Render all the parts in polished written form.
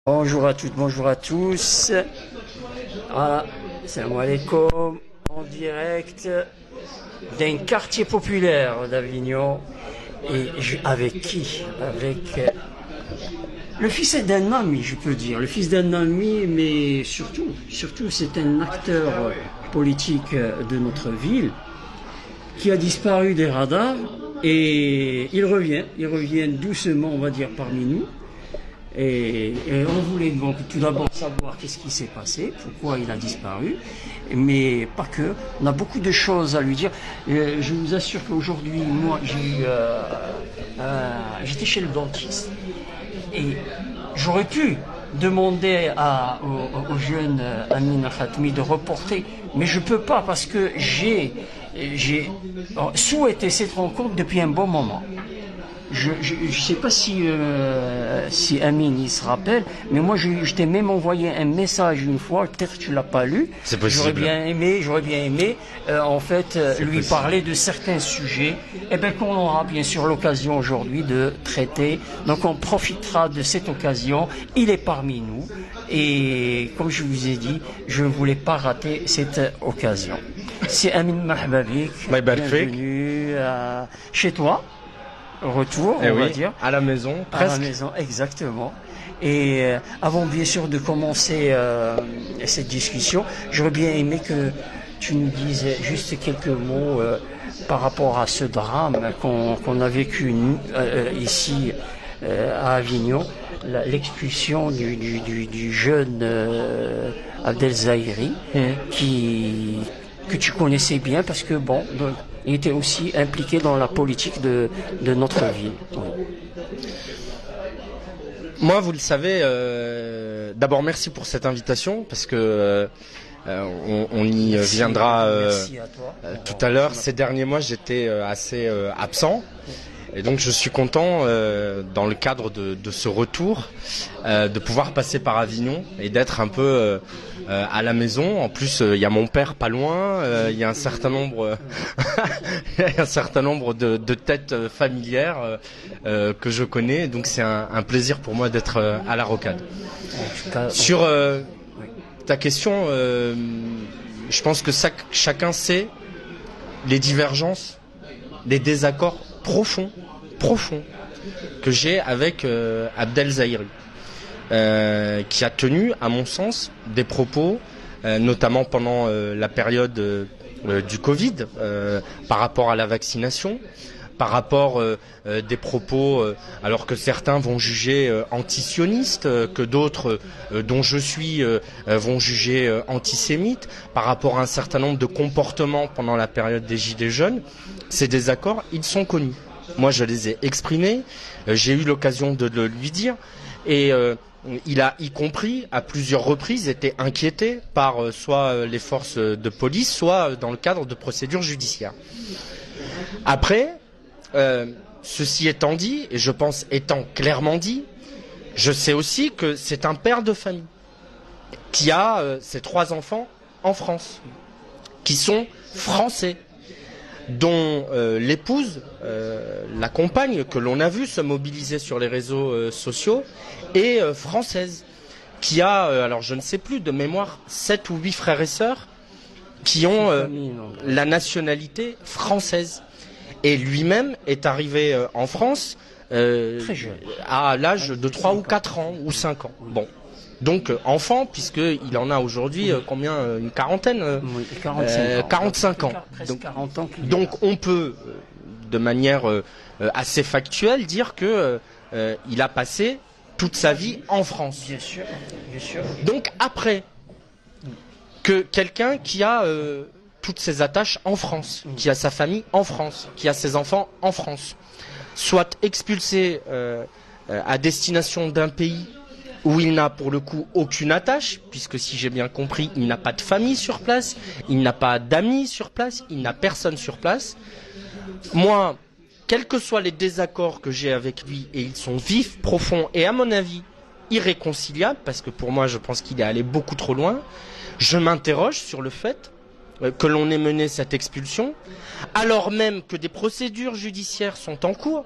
Bonjour à toutes, bonjour à tous. Voilà, salam alaikum, en direct d'un quartier populaire d'Avignon. Et avec qui? Avec le fils d'un ami, je peux dire. Le fils d'un ami, mais surtout c'est un acteur politique de notre ville qui a disparu des radars et il revient doucement, on va dire, parmi nous. Et on voulait donc tout d'abord savoir qu'est-ce qui s'est passé, pourquoi il a disparu, mais pas que. On a beaucoup de choses à lui dire. Je vous assure qu'aujourd'hui, moi, j'étais chez le dentiste et j'aurais pu demander au jeune Amin Khatmi de reporter, mais je peux pas parce que j'ai souhaité cette rencontre depuis un bon moment. Je ne sais pas si Amine il se rappelle, mais moi je t'ai même envoyé un message une fois, peut-être que tu l'as pas lu. C'est possible. J'aurais bien aimé en fait lui parler de certains sujets, et ben qu'on aura bien sûr l'occasion aujourd'hui de traiter. Donc on profitera de cette occasion. Il est parmi nous et comme je vous ai dit, je ne voulais pas rater cette occasion. C'est Amine Mahbabik, bienvenue chez toi. Retour, on va dire. À la maison, presque. À la maison, exactement. Et avant bien sûr de commencer cette discussion, j'aurais bien aimé que tu nous dises juste quelques mots par rapport à ce drame qu'on a vécu ici à Avignon, l'expulsion du jeune Abdel Zahiri, que tu connaissais bien parce que bon, il était aussi impliqué dans la politique de notre ville. Oui. Moi, vous le savez, d'abord merci pour cette invitation parce que on y viendra tout à l'heure. Ces derniers mois, j'étais assez absent. Et donc je suis content, dans le cadre de ce retour, de pouvoir passer par Avignon et d'être un peu à la maison. En plus, il y a mon père pas loin, il y a un certain nombre, de têtes familières que je connais. Donc c'est un plaisir pour moi d'être à la Rocade. Sur ta question, je pense que chacun sait les divergences, les désaccords profonds que j'ai avec Abdel Zahiri, qui a tenu, à mon sens, des propos, notamment pendant la période du Covid, par rapport à la vaccination, par rapport des propos, alors que certains vont juger antisionistes, que d'autres, dont je suis, vont juger antisémites, par rapport à un certain nombre de comportements pendant la période des Gilets jaunes. Ces désaccords, ils sont connus. Moi, je les ai exprimés, j'ai eu l'occasion de le lui dire, et il a, y compris, à plusieurs reprises, été inquiété par soit les forces de police, soit dans le cadre de procédures judiciaires. Après, ceci étant dit, et je pense étant clairement dit, je sais aussi que c'est un père de famille qui a ses 3 enfants en France, qui sont français, dont l'épouse, la compagne que l'on a vu se mobiliser sur les réseaux sociaux, est française, qui a, alors je ne sais plus de mémoire, 7 ou 8 frères et sœurs qui ont la nationalité française. Et lui-même est arrivé en France Très jeune, à l'âge de 3 ou 4 ans ou 5 ans. Bon. Donc enfant, puisqu'il en a aujourd'hui combien, une quarantaine, 45 ans. Donc, 40 ans donc on peut, de manière assez factuelle, dire que il a passé toute sa vie en France. Bien sûr, bien sûr. Donc après que quelqu'un qui a toutes ses attaches en France, qui a sa famille en France, qui a ses enfants en France, soit expulsé à destination d'un pays où il n'a pour le coup aucune attache, puisque si j'ai bien compris, il n'a pas de famille sur place, il n'a pas d'amis sur place, il n'a personne sur place. Moi, quels que soient les désaccords que j'ai avec lui, et ils sont vifs, profonds, et à mon avis irréconciliables, parce que pour moi je pense qu'il est allé beaucoup trop loin, je m'interroge sur le fait que l'on ait mené cette expulsion, alors même que des procédures judiciaires sont en cours,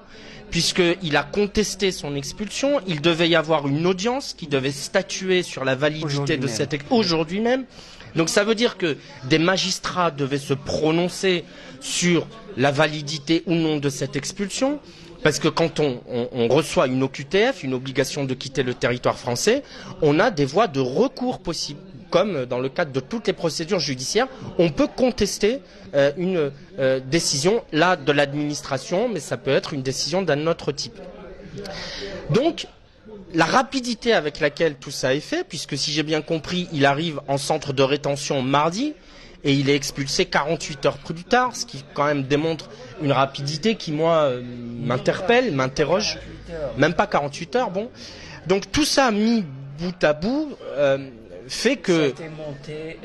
puisqu'il a contesté son expulsion. Il devait y avoir une audience qui devait statuer sur la validité de cette expulsion aujourd'hui même. Donc ça veut dire que des magistrats devaient se prononcer sur la validité ou non de cette expulsion, parce que quand on reçoit une OQTF, une obligation de quitter le territoire français, on a des voies de recours possibles. Comme dans le cadre de toutes les procédures judiciaires, on peut contester une décision là de l'administration, mais ça peut être une décision d'un autre type. Donc, la rapidité avec laquelle tout ça est fait, puisque si j'ai bien compris, il arrive en centre de rétention mardi et il est expulsé 48 heures plus tard, ce qui quand même démontre une rapidité qui, moi, m'interpelle, m'interroge. Même pas 48 heures, bon. Donc tout ça mis bout à bout fait que... Ça a été monté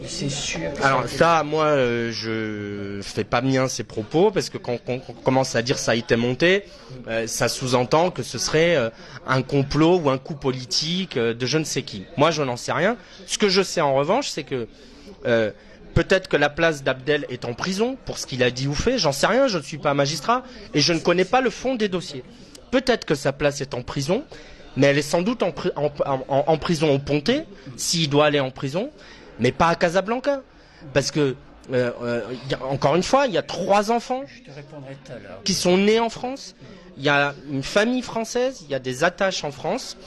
c'est sûr... Alors ça, moi, je fais pas mien ces propos, parce que quand on commence à dire ça a été monté, ça sous-entend que ce serait un complot ou un coup politique de je ne sais qui. Moi, je n'en sais rien. Ce que je sais en revanche, c'est que peut-être que la place d'Abdel est en prison pour ce qu'il a dit ou fait, j'en sais rien, je ne suis pas magistrat et je ne connais pas le fond des dossiers. Peut-être que sa place est en prison, mais elle est sans doute en prison au Pontet, s'il doit aller en prison, mais pas à Casablanca. Parce que, encore une fois, il y a 3 enfants qui sont nés en France, il y a une famille française, il y a des attaches en France,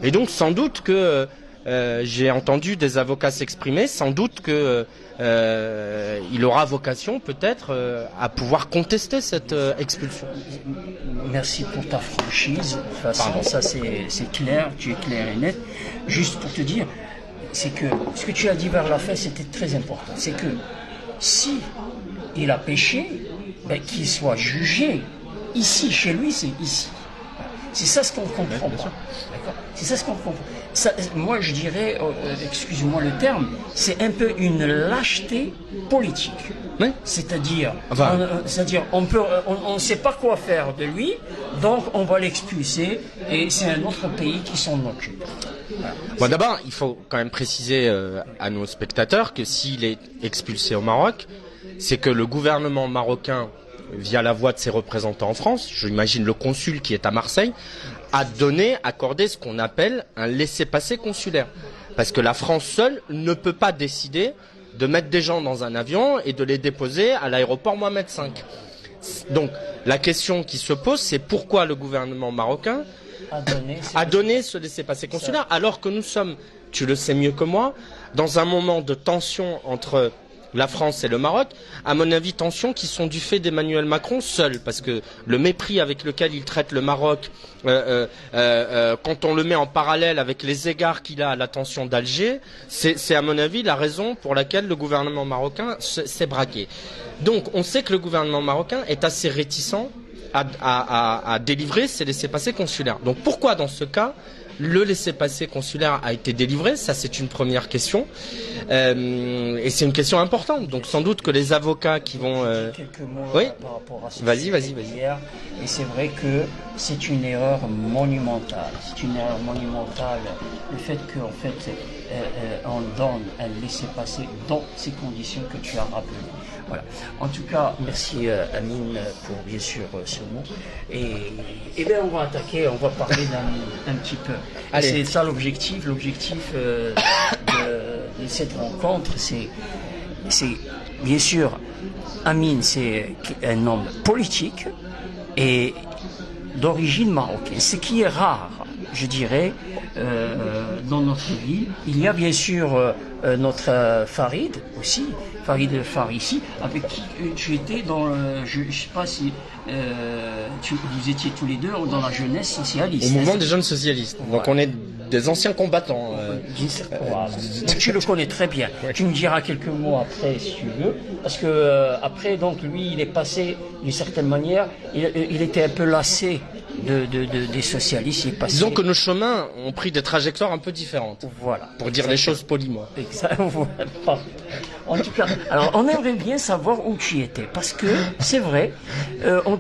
et donc sans doute que j'ai entendu des avocats s'exprimer, sans doute que il aura vocation peut-être à pouvoir contester cette expulsion. Merci pour ta franchise. De toute façon, ça c'est clair, tu es clair et net. Juste pour te dire, c'est que ce que tu as dit vers la fin, c'était très important. C'est que si il a péché, ben, qu'il soit jugé ici, chez lui, c'est ici. C'est ça ce qu'on comprend pas. C'est ça ce qu'on comprend. Ça, moi, je dirais, excuse-moi le terme, c'est un peu une lâcheté politique. Oui. C'est-à-dire, on ne sait pas quoi faire de lui, donc on va l'expulser et c'est un autre pays qui s'en occupe. Voilà. Bon, d'abord, il faut quand même préciser à nos spectateurs que s'il est expulsé au Maroc, c'est que le gouvernement marocain, via la voix de ses représentants en France, j'imagine le consul qui est à Marseille, a accordé ce qu'on appelle un laissez-passer consulaire. Parce que la France seule ne peut pas décider de mettre des gens dans un avion et de les déposer à l'aéroport Mohamed V. Donc, la question qui se pose, c'est pourquoi le gouvernement marocain a donné ce laissez-passer consulaire, alors que nous sommes, tu le sais mieux que moi, dans un moment de tension entre la France et le Maroc, à mon avis, tensions qui sont du fait d'Emmanuel Macron seul, parce que le mépris avec lequel il traite le Maroc, quand on le met en parallèle avec les égards qu'il a à la tension d'Alger, c'est à mon avis la raison pour laquelle le gouvernement marocain s'est braqué. Donc on sait que le gouvernement marocain est assez réticent à délivrer ces laissez-passer consulaires. Donc pourquoi dans ce cas le laissez-passer consulaire a été délivré? Ça, c'est une première question. Et c'est une question importante. Donc, sans doute que les avocats qui vont... Quelques mots oui, par rapport à ce vas-y. Et c'est vrai que c'est une erreur monumentale. C'est une erreur monumentale. Le fait qu'en fait, on donne un laissez-passer dans ces conditions que tu as rappelées. Voilà. En tout cas, merci Amine pour bien sûr ce mot. Et bien on va attaquer, on va parler d'un petit peu. C'est ça l'objectif. L'objectif de cette rencontre, c'est bien sûr Amine, c'est un homme politique et d'origine marocaine, ce qui est rare, je dirais, dans notre ville. Il y a bien sûr notre Farid aussi, Farid Farissi, avec qui tu étais dans je ne sais pas si vous étiez tous les deux dans la jeunesse socialiste. Au mouvement des jeunes socialistes. Donc on est des anciens combattants. Tu le connais très bien. Ouais. Tu me diras quelques mots après si tu veux, parce que après donc lui il est passé d'une certaine manière, il était un peu lassé des socialistes. Il est passé... Disons que nos chemins ont pris des trajectoires un peu différentes. Voilà. Pour dire les choses poliment. Exactement. En tout cas, alors on aimerait bien savoir où tu étais, parce que c'est vrai,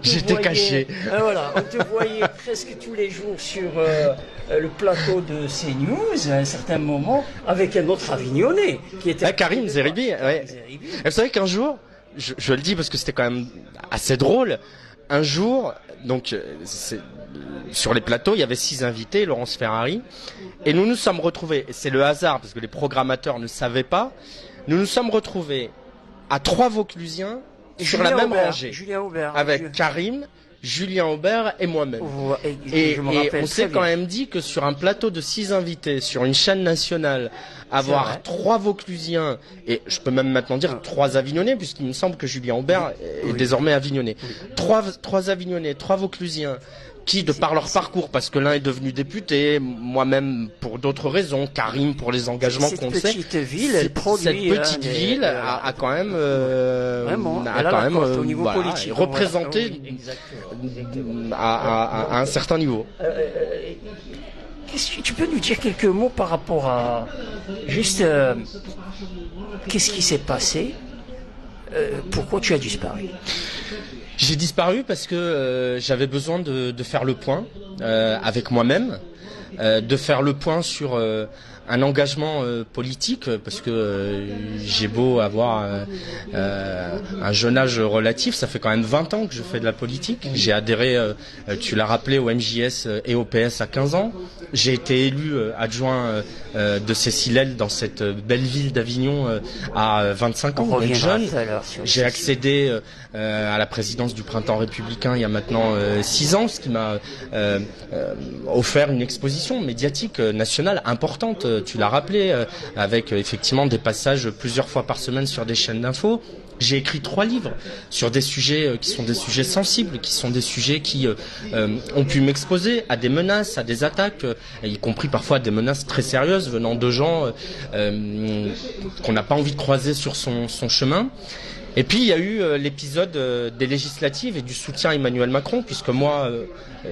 J'étais caché. Voilà, on te voyait presque tous les jours sur le plateau de CNews à un certain moment avec un autre Avignonnais qui était Karim Zeribi. Ouais. Vous savez qu'un jour, je le dis parce que c'était quand même assez drôle. Un jour, donc sur les plateaux, il y avait 6 invités, Laurence Ferrari, et nous nous sommes retrouvés. C'est le hasard parce que les programmateurs ne savaient pas. Nous nous sommes retrouvés à 3 Vauclusiens sur la même rangée, avec Karim, Julien Aubert et moi-même. Et on s'est quand même dit que sur un plateau de 6 invités, sur une chaîne nationale, avoir 3 Vauclusiens, et je peux même maintenant dire 3 Avignonnais, puisqu'il me semble que Julien Aubert est désormais Avignonnais. 3 Avignonnais, 3 Vauclusiens, qui, de par leur parcours, parce que l'un est devenu député, moi-même pour d'autres raisons, Karim pour les engagements qu'on sait. Cette petite ville, elle produit. Cette petite ville a quand même, vraiment, a quand même au niveau politique, représenté à un certain niveau. Tu peux nous dire quelques mots par rapport à juste qu'est-ce qui s'est passé? Pourquoi tu as disparu? J'ai disparu parce que j'avais besoin de faire le point avec moi-même, de faire le point sur un engagement politique, parce que j'ai beau avoir un jeune âge relatif, ça fait quand même 20 ans que je fais de la politique. J'ai adhéré, tu l'as rappelé, au MJS et au PS à 15 ans. J'ai été élu adjoint de Cécile L dans cette belle ville d'Avignon à 25 ans, donc jeune. J'ai accédé à la présidence du Printemps républicain il y a maintenant 6 ans, ce qui m'a offert une exposition médiatique nationale importante. Tu l'as rappelé, avec effectivement des passages plusieurs fois par semaine sur des chaînes d'infos. J'ai écrit 3 livres sur des sujets qui sont des sujets sensibles, qui sont des sujets qui ont pu m'exposer à des menaces, à des attaques, y compris parfois des menaces très sérieuses venant de gens qu'on n'a pas envie de croiser sur son chemin. Et puis il y a eu l'épisode des législatives et du soutien à Emmanuel Macron, puisque moi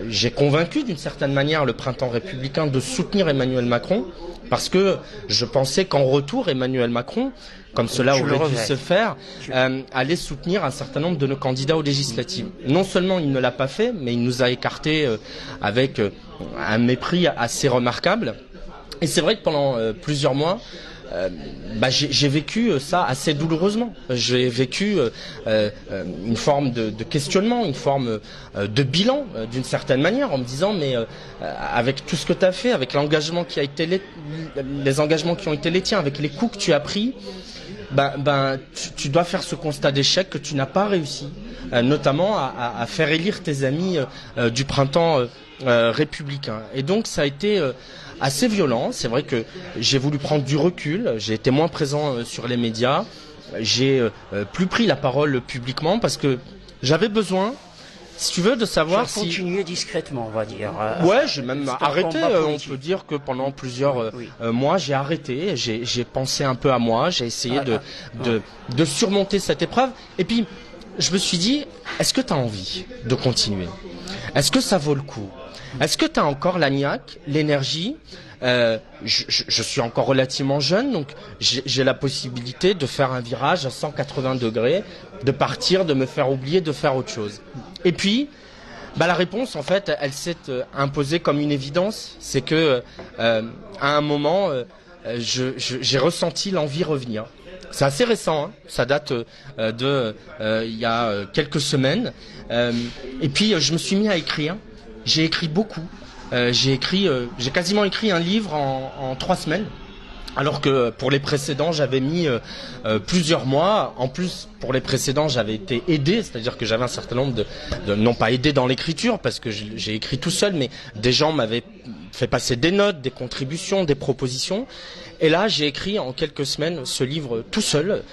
j'ai convaincu d'une certaine manière le Printemps républicain de soutenir Emmanuel Macron, parce que je pensais qu'en retour Emmanuel Macron, comme cela aurait dû se faire, allait soutenir un certain nombre de nos candidats aux législatives. Non seulement il ne l'a pas fait, mais il nous a écartés avec un mépris assez remarquable. Et c'est vrai que pendant plusieurs mois, j'ai vécu ça assez douloureusement. J'ai vécu une forme de questionnement, une forme de bilan d'une certaine manière, en me disant mais avec tout ce que tu as fait, avec l'engagement qui a été les engagements qui ont été les tiens, avec les coups que tu as pris, tu dois faire ce constat d'échec que tu n'as pas réussi, notamment à faire élire tes amis du printemps républicain. Et donc ça a été assez violent. C'est vrai que j'ai voulu prendre du recul, j'ai été moins présent sur les médias, j'ai plus pris la parole publiquement parce que j'avais besoin, si tu veux, de savoir si... continuer discrètement, on va dire. Ouais, j'ai même arrêté, on peut dire que pendant plusieurs mois, j'ai arrêté, j'ai pensé un peu à moi, j'ai essayé de surmonter cette épreuve, et puis je me suis dit, est-ce que tu as envie de continuer? Est-ce que ça vaut le coup? Est-ce que tu as encore la niaque, l'énergie? Je suis encore relativement jeune, donc j'ai la possibilité de faire un virage à 180 degrés, de partir, de me faire oublier, de faire autre chose. Et puis, la réponse, en fait, elle s'est imposée comme une évidence. C'est que, à un moment, j'ai ressenti l'envie revenir. C'est assez récent, hein. Ça date il y a quelques semaines. Et puis, je me suis mis à écrire. J'ai écrit beaucoup. J'ai quasiment écrit un livre en 3 semaines. Alors que pour les précédents, j'avais mis plusieurs mois. En plus, pour les précédents, j'avais été aidé, c'est-à-dire que j'avais un certain nombre non pas aidé dans l'écriture, parce que j'ai écrit tout seul, mais des gens m'avaient fait passer des notes, des contributions, des propositions. Et là, j'ai écrit en quelques semaines ce livre tout seul,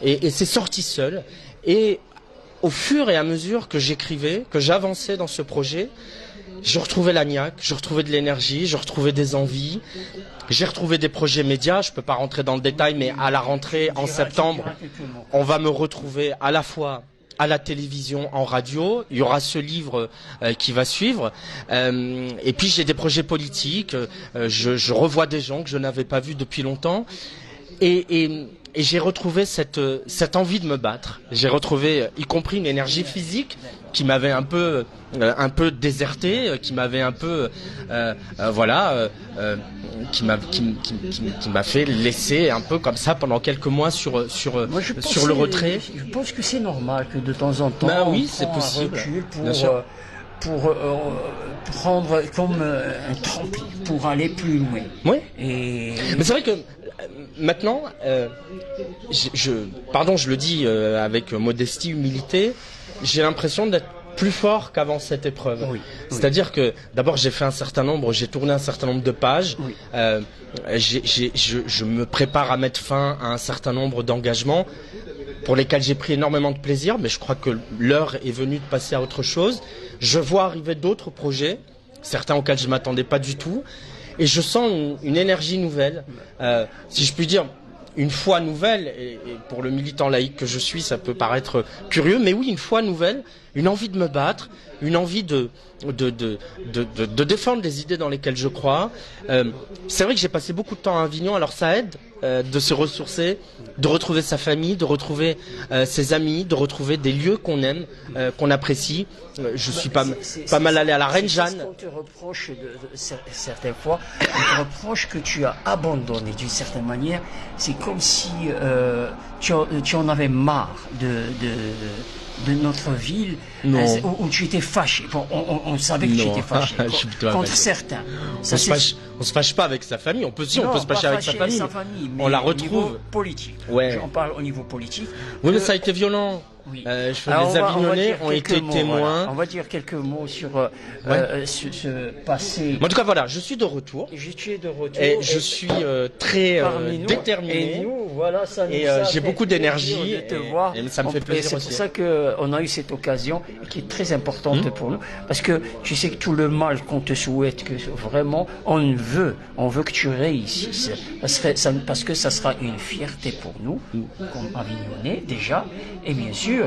et c'est sorti seul. Et au fur et à mesure que j'écrivais, que j'avançais dans ce projet, je retrouvais la niaque, je retrouvais de l'énergie, je retrouvais des envies, j'ai retrouvé des projets médias, je peux pas rentrer dans le détail, mais à la rentrée, en septembre, on va me retrouver à la fois à la télévision, en radio, il y aura ce livre qui va suivre, et puis j'ai des projets politiques, je revois des gens que je n'avais pas vus depuis longtemps, et et j'ai retrouvé cette envie de me battre. J'ai retrouvé, y compris une énergie physique qui m'avait un peu déserté, qui m'avait un peu, qui m'a fait laisser un peu comme ça pendant quelques mois sur le retrait. Je pense que c'est normal que de temps en temps, oui, on c'est prend possible. un recul pour prendre comme un tremplin pour aller plus loin. Oui. Mais c'est vrai que maintenant, je le dis avec modestie, humilité, j'ai l'impression d'être plus fort qu'avant cette épreuve. Oui. C'est-à-dire que d'abord j'ai tourné un certain nombre de pages. Oui. Je me prépare à mettre fin à un certain nombre d'engagements pour lesquels j'ai pris énormément de plaisir, mais je crois que l'heure est venue de passer à autre chose. Je vois arriver d'autres projets, certains auxquels je m'attendais pas du tout, et je sens une énergie nouvelle, si je puis dire. Une foi nouvelle, et pour le militant laïque que je suis, ça peut paraître curieux, mais oui, une foi nouvelle, une envie de me battre, une envie de défendre les idées dans lesquelles je crois. C'est vrai que j'ai passé beaucoup de temps à Avignon, alors ça aide de se ressourcer, de retrouver sa famille, de retrouver ses amis, de retrouver des lieux qu'on aime, qu'on apprécie. Je suis pas mal allé à la Reine Jeanne. C'est ce qu'on te reproche certaines fois, on te reproche que tu as abandonné d'une certaine manière. C'est comme si tu en avais marre de notre ville, où tu étais fâché. Bon, on savait que tu étais fâché contre certains. On se fâche pas avec sa famille. On peut se fâcher avec sa famille. Mais on la au niveau retrouve. Politique. Ouais. J'en parle au niveau politique. Oui, mais ça a été violent. Oui. Les Avignonnais ont été témoins. Voilà. On va dire quelques mots sur ce passé. En tout cas, voilà, je suis de retour. Je suis de retour. Et je suis très déterminé. Et nous, voilà, ça nous j'ai beaucoup d'énergie. De te voir. Et ça me fait plaisir aussi. C'est pour ça qu'on a eu cette occasion qui est très importante pour nous. Parce que tu sais que tout le mal qu'on te souhaite, que vraiment, on veut que tu réussisses. Parce que ça sera une fierté pour nous, comme Avignonnais déjà. Et bien sûr,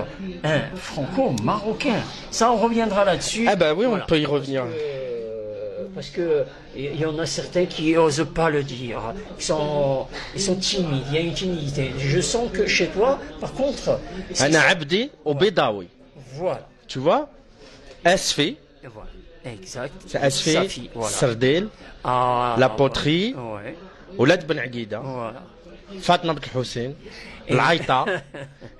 un franco-marocain. Ça, on reviendra là-dessus. Ah bah oui, on peut y revenir. Parce que il y en a certains qui osent pas le dire. Ils sont timides. Il y a une timidité. Je sens que chez toi, par contre, Ana abdi au Bédaoui. Voilà. Tu vois, Asfi. Voilà. Exact. C'est Asfi, Sardel, la poterie, ouais. Oulad Ben Aguida, Voilà. Fatma Bent Hussein, l'Aïta,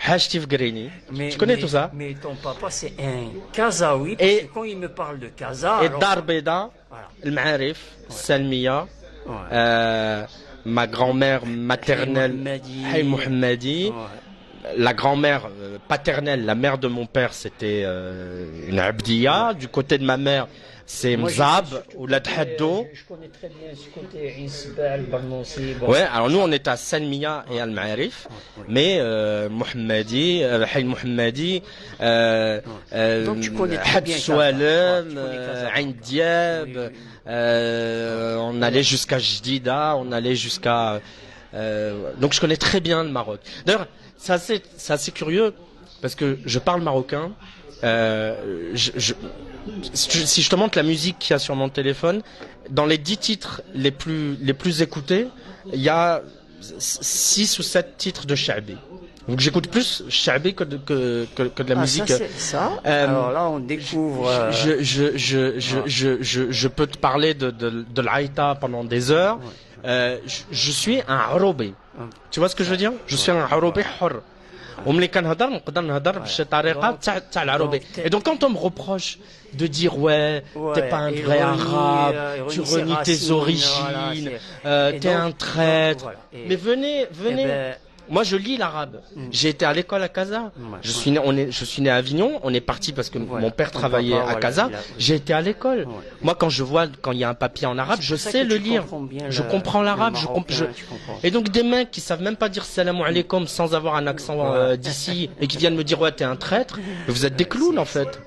Hachti Fgrini. Tu connais tout ça? Mais ton papa, c'est un Kazaoui. Parce que quand il me parle de Kaza. Et Dar Beda, le Ma'arif, Salmiya, ma grand-mère maternelle, Hay Mohammadi. La grand-mère paternelle, la mère de mon père, c'était une Abdiya. Du côté de ma mère, c'est Mzab ou la Tchaddo. Je connais très bien ce côté Isbal, Barnossi. Ouais, alors nous on est à Salmiya et Al-Ma'arif, mais Mohammadi, Hay Mohammadi, Had Soualem, Ain Diab, on allait jusqu'à Jdida, on allait jusqu'à... donc je connais très bien le Maroc. D'ailleurs, c'est assez curieux parce que je parle marocain. Si je te montre la musique qu'il y a sur mon téléphone, dans les 10 titres les plus écoutés, il y a 6 ou 7 titres de Sha'bi. Donc j'écoute plus Sha'bi que de la musique. Ça. Alors là, on découvre. Je peux te parler de l'Aïta pendant des heures. Je suis un Arobi. Tu vois ce que je veux dire? Je suis un Arobi hor. Et donc quand on me reproche de dire t'es pas un vrai arabe, tu renies tes origines, t'es un traître, mais venez. Moi, je lis l'arabe. J'ai été à l'école à Casa. Je suis né à Avignon. On est parti parce que mon père travaillait à Casa. J'ai été à l'école. Moi, quand il y a un papier en arabe, je sais le lire. Je comprends l'arabe. Et donc, des mecs qui savent même pas dire salam alaikum sans avoir un accent d'ici et qui viennent me dire t'es un traître. Vous êtes des clowns, en fait.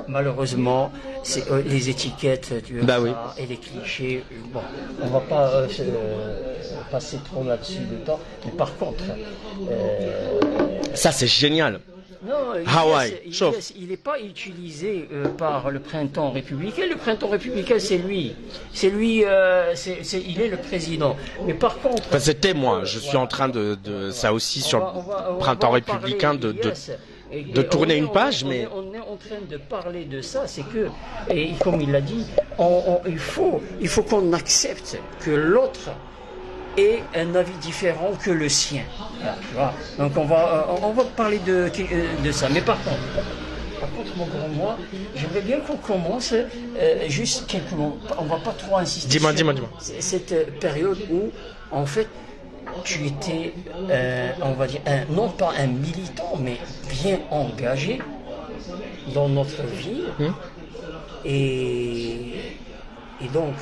Malheureusement, c'est les étiquettes et les clichés. Bon, on va pas passer trop là-dessus de temps. Mais par contre, ça c'est génial. Non, Hawaï, il n'est pas utilisé par le printemps républicain. Le printemps républicain, c'est lui. C'est lui, il est le président. Mais par contre... Enfin, c'était moi, je suis en train de ça aussi sur le printemps républicain de tourner une page, mais... On est en train de parler de ça, c'est que, et comme il l'a dit, il faut qu'on accepte que l'autre ait un avis différent que le sien. Tu vois. Donc on va parler de ça. Mais par contre, mon grand moi, j'aimerais bien qu'on commence juste quelques mots. On va pas trop insister Dis-moi. cette période où, en fait, tu étais, on va dire, non pas un militant, mais bien engagé dans notre vie. Et donc,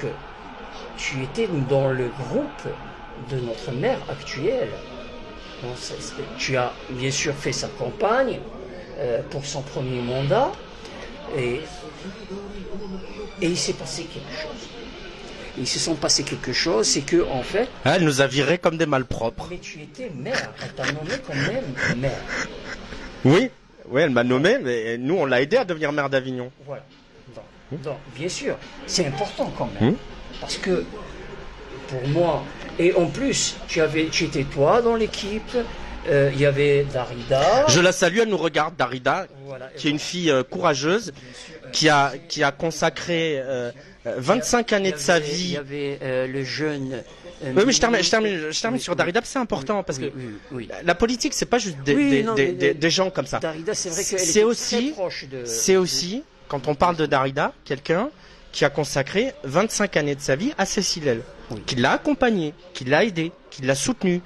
tu étais dans le groupe de notre maire actuelle. Donc, tu as bien sûr fait sa campagne pour son premier mandat. Et il s'est passé quelque chose. Ils se sont passé quelque chose, c'est que en fait... Elle nous a virés comme des malpropres. Mais tu étais maire, elle t'a nommé quand même maire. Oui, elle m'a nommé, mais nous on l'a aidé à devenir maire d'Avignon. Voilà. Donc, bien sûr, c'est important quand même. Parce que, pour moi, et en plus, tu étais toi dans l'équipe, il y avait Darida. Je la salue, elle nous regarde, Darida, voilà, qui est une fille courageuse, qui a consacré 25 années de sa vie. Il y avait le jeune... oui, mais je termine sur Darida, c'est important, parce que la politique, c'est pas juste des gens comme ça. Darida, c'est vrai qu'elle était très proche de... C'est aussi, quand on parle de Darida, quelqu'un qui a consacré 25 années de sa vie à Cécile, qui l'a accompagné, qui l'a aidé, qui l'a soutenu.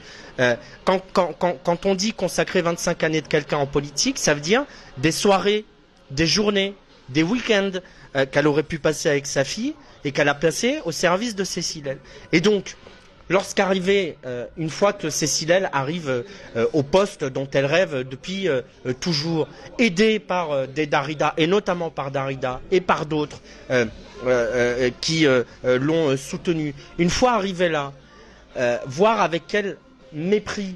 Quand on dit consacrer 25 années de quelqu'un en politique, ça veut dire des soirées, des journées, des week-ends qu'elle aurait pu passer avec sa fille et qu'elle a placé au service de Cécile. Et donc, lorsqu'arrivait, une fois que Cécile arrive au poste dont elle rêve depuis toujours, aidée par des Darida, et notamment par Darida et par d'autres qui l'ont soutenue, une fois arrivée là, voir avec quel mépris,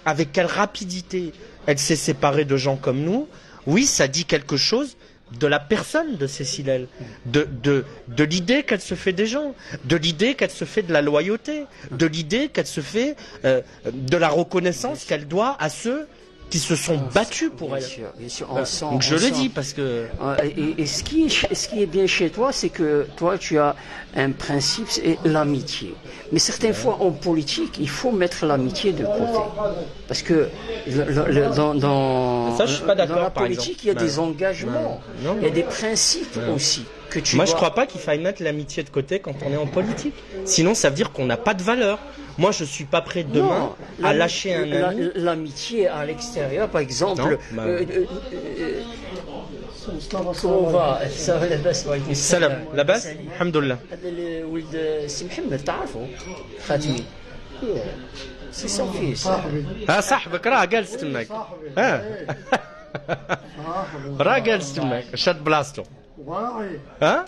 avec quelle rapidité elle s'est séparée de gens comme nous, oui, ça dit quelque chose de la personne de Cécile, de l'idée qu'elle se fait des gens, de l'idée qu'elle se fait de la loyauté, de l'idée qu'elle se fait de la reconnaissance qu'elle doit à ceux qui se sont battus pour elle. Bien sûr, donc je le dis parce que... Et ce qui est bien chez toi, c'est que toi, tu as un principe, c'est l'amitié. Mais certaines fois, en politique, il faut mettre l'amitié de côté. Parce que dans la politique, il y a des engagements, il y a des principes aussi. Moi, je crois pas qu'il faille mettre l'amitié de côté quand on est en politique. Sinon, ça veut dire qu'on n'a pas de valeur. Moi, je suis pas prêt demain à lâcher un ami. L'amitié à l'extérieur, par exemple. comment va ça va لاباس وعليكم السلام لاباس الحمد لله هذا ولد سي محمد تعرفوا خاتمي سي سون فيس صاحبك راه جالس تماك راه جالس تماك شاد بلاصتو ها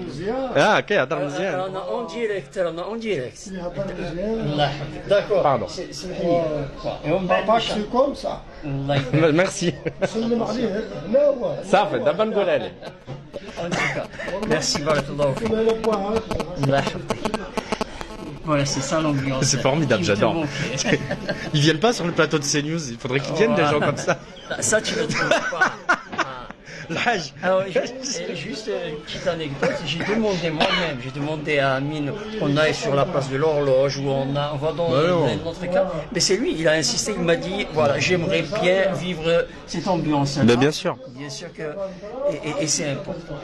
مزيان كيهضر مزيان رانا اون ديريكت الله يحفظك داكور سمحني ومن بعد سي كوم صح الله يكرمك ميرسي سلم عليه هنا هو صافي دابا نقولها لك ميرسي بارك الله فيك الله يحفظك. Voilà, c'est ça l'ambiance. C'est formidable, j'adore. Ils viennent pas sur le plateau de CNews, il faudrait qu'ils viennent des gens comme ça. Ça, tu le trouves pas. L'âge. Alors, juste une petite anecdote, j'ai demandé à Amine qu'on aille sur la place de l'horloge où on va dans notre cas. Mais c'est lui, il a insisté, il m'a dit, voilà, j'aimerais bien vivre cette ambiance-là. Mais bien sûr. Bien sûr que, et c'est important.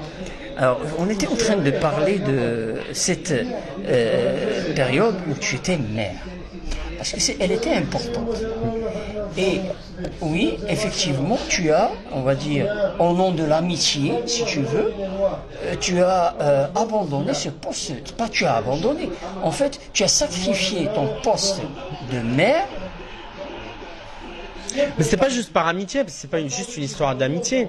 Alors, on était en train de parler de cette période où tu étais maire. Parce qu'elle était importante. Et oui, effectivement, tu as, on va dire, au nom de l'amitié, si tu veux, tu as abandonné ce poste. Pas tu as abandonné. En fait, tu as sacrifié ton poste de maire. Mais c'est pas juste par amitié, c'est pas juste une histoire d'amitié.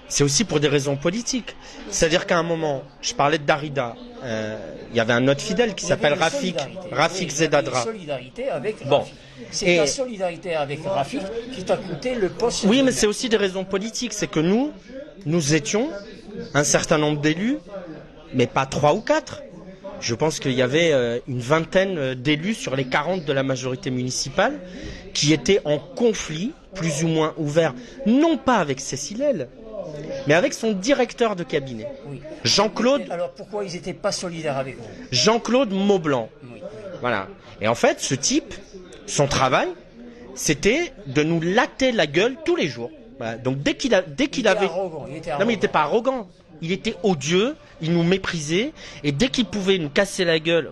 c'est aussi pour des raisons politiques. C'est-à-dire qu'à un moment, je parlais de Darida, il y avait un autre fidèle qui s'appelle Rafik Zedadra. Solidarité avec Bon. C'est la solidarité avec Rafik qui t'a coûté le poste. Oui, mais c'est aussi des raisons politiques. C'est que nous étions un certain nombre d'élus, mais pas 3 ou 4. Je pense qu'il y avait une vingtaine d'élus sur les 40 de la majorité municipale qui étaient en conflit, plus ou moins ouvert, non pas avec Cécile L, mais avec son directeur de cabinet, Oui. Jean-Claude. Alors pourquoi ils n'étaient pas solidaires avec vous? Jean-Claude Maublanc. Oui. Voilà. Et en fait, ce type, son travail, c'était de nous latter la gueule tous les jours. Voilà. Donc dès qu'il avait, arrogant, il était arrogant. non mais il n'était pas arrogant, il était odieux, il nous méprisait, et dès qu'il pouvait nous casser la gueule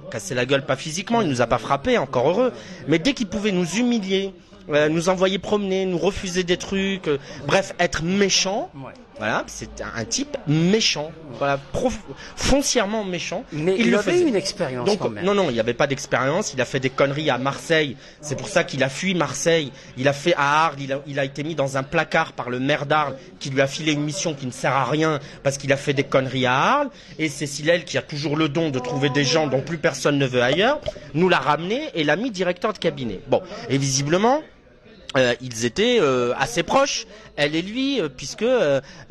pas physiquement, il nous a pas frappé, encore heureux, mais dès qu'il pouvait nous humilier, nous envoyer promener, nous refuser des trucs, bref, être méchant. Ouais. Voilà, c'est un type méchant, voilà, foncièrement méchant. Mais il avait une expérience Donc, quand même. Non, il n'y avait pas d'expérience. Il a fait des conneries à Marseille. C'est pour ça qu'il a fui Marseille. Il a fait à Arles. Il a été mis dans un placard par le maire d'Arles qui lui a filé une mission qui ne sert à rien parce qu'il a fait des conneries à Arles. Et Cécile L, qui a toujours le don de trouver des gens dont plus personne ne veut ailleurs, nous l'a ramené et l'a mis directeur de cabinet. Bon, et visiblement, ils étaient assez proches, elle et lui, puisque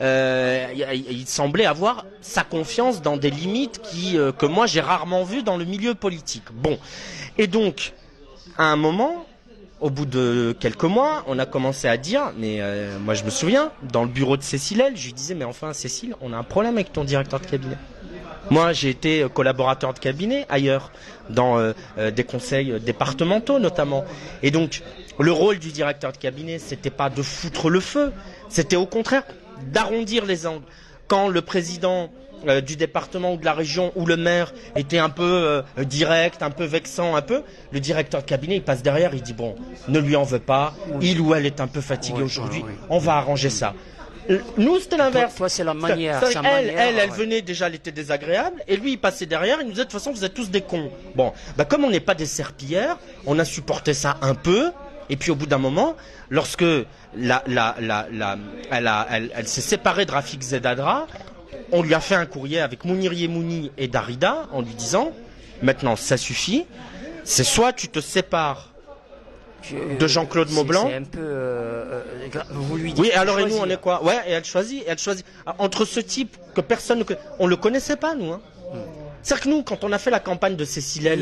il semblait avoir sa confiance dans des limites que moi j'ai rarement vues dans le milieu politique. Bon, et donc à un moment, au bout de quelques mois, on a commencé à dire, mais moi je me souviens, dans le bureau de Cécile L, je lui disais, mais enfin Cécile, on a un problème avec ton directeur de cabinet. Moi, j'ai été collaborateur de cabinet ailleurs, dans des conseils départementaux notamment. Et donc, le rôle du directeur de cabinet, c'était pas de foutre le feu, c'était au contraire d'arrondir les angles. Quand le président du département ou de la région ou le maire était un peu direct, un peu vexant, le directeur de cabinet, il passe derrière, il dit bon, ne lui en veux pas, il ou elle est un peu fatigué aujourd'hui, on va arranger ça. Nous, c'était l'inverse. Toi, c'est la manière. Elle venait déjà, elle était désagréable, et lui, il passait derrière, il nous disait de toute façon, vous êtes tous des cons. Bon, bah comme on n'est pas des serpillères, on a supporté ça un peu, et puis au bout d'un moment, lorsque elle s'est séparée de Rafik Zedadra, on lui a fait un courrier avec Mounir Yemouni et Darida en lui disant, maintenant, ça suffit, c'est soit tu te sépares de Jean-Claude Maublanc. C'est un peu. Vous lui dites. Oui, alors et nous on est quoi? Ouais, et elle choisit. Entre ce type que personne ne connaît, on le connaissait pas nous. Hein. C'est-à-dire que nous, quand on a fait la campagne de Cécile L,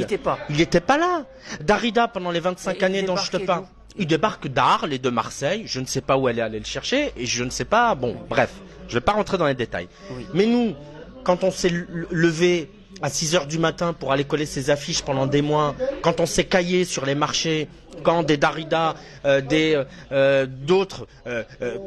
il n'était pas là. Darida, pendant les 25 années dont je te parle, il débarque d'Arles et de Marseille. Je ne sais pas où elle est allée le chercher et je ne sais pas. Bon, bref, je vais pas rentrer dans les détails. Oui. Mais nous, quand on s'est levé à 6 heures du matin pour aller coller ses affiches pendant des mois, quand on s'est caillé sur les marchés, quand des Darida, d'autres,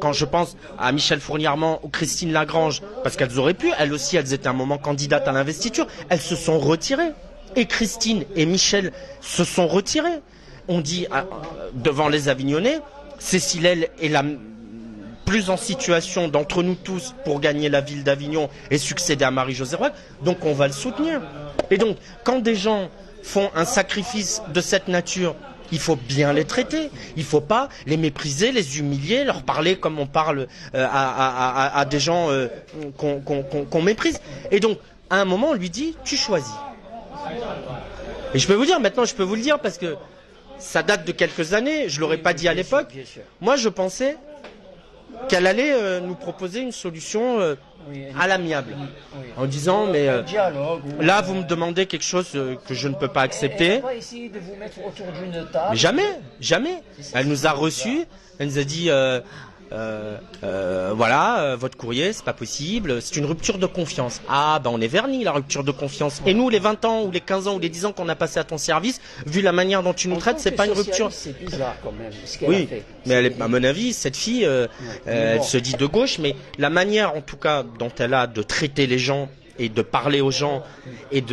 quand je pense à Michel Fournier-Armand ou Christine Lagrange, parce qu'elles auraient pu, elles aussi, elles étaient à un moment candidates à l'investiture, elles se sont retirées. Et Christine et Michel se sont retirés. On dit, devant les Avignonnais, Cécile L est la plus en situation d'entre nous tous pour gagner la ville d'Avignon et succéder à Marie-Josée Roig, donc on va le soutenir. Et donc, quand des gens font un sacrifice de cette nature, il faut bien les traiter. Il ne faut pas les mépriser, les humilier, leur parler comme on parle à des gens qu'on méprise. Et donc, à un moment, on lui dit, tu choisis. Et je peux vous dire, maintenant je peux vous le dire, parce que ça date de quelques années, je ne l'aurais pas dit à l'époque. Moi, je pensais qu'elle allait nous proposer une solution à l'amiable, en disant mais là vous me demandez quelque chose que je ne peux pas accepter. Elle va essayer de vous mettre autour d'une table. Mais jamais. Elle nous a reçus, elle nous a dit voilà, votre courrier, c'est pas possible, c'est une rupture de confiance. Ah, ben on est vernis, la rupture de confiance. Et nous, les 20 ans, ou les 15 ans, ou les 10 ans qu'on a passé à ton service, vu la manière dont tu nous traites, c'est pas une rupture. C'est bizarre quand même, ce qu'elle oui, a fait. Mais elle est, à mon avis, cette fille, elle se dit de gauche, mais la manière, en tout cas, dont elle a de traiter les gens, et de parler aux gens, et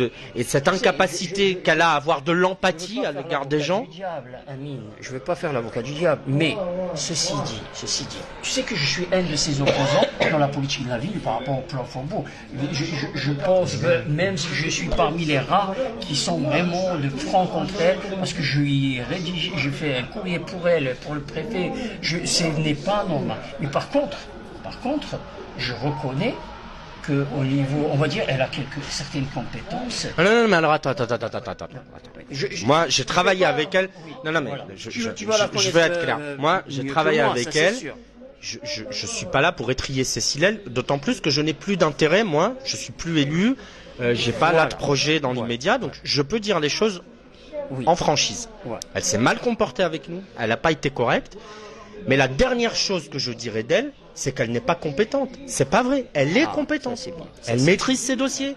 cette incapacité qu'elle a à avoir de l'empathie à l'égard des gens. Je ne veux pas faire l'avocat du diable, mais ceci dit, tu sais que je suis un de ses opposants dans la politique de la ville par rapport au plan Faubourg. Je pense que même si je suis parmi les rares qui sont vraiment de francs contraires, parce que je lui ai rédigé, je fais un courrier pour elle, pour le préfet, ce n'est pas normal. Mais par contre, je reconnais qu'au niveau, on va dire, elle a certaines compétences. Non, mais alors attends. Moi, j'ai travaillé avec elle. Non, mais voilà. je vais être clair. Moi, j'ai travaillé avec elle. Je suis pas là pour étrier Cécile, d'autant plus que je n'ai plus d'intérêt. Moi, je suis plus élu. J'ai pas là de projet dans l'immédiat, donc je peux dire les choses en franchise. Elle s'est mal comportée avec nous. Elle n'a pas été correcte. Mais la dernière chose que je dirais d'elle, c'est qu'elle n'est pas compétente. C'est pas vrai. Elle est compétente. Elle maîtrise ses dossiers.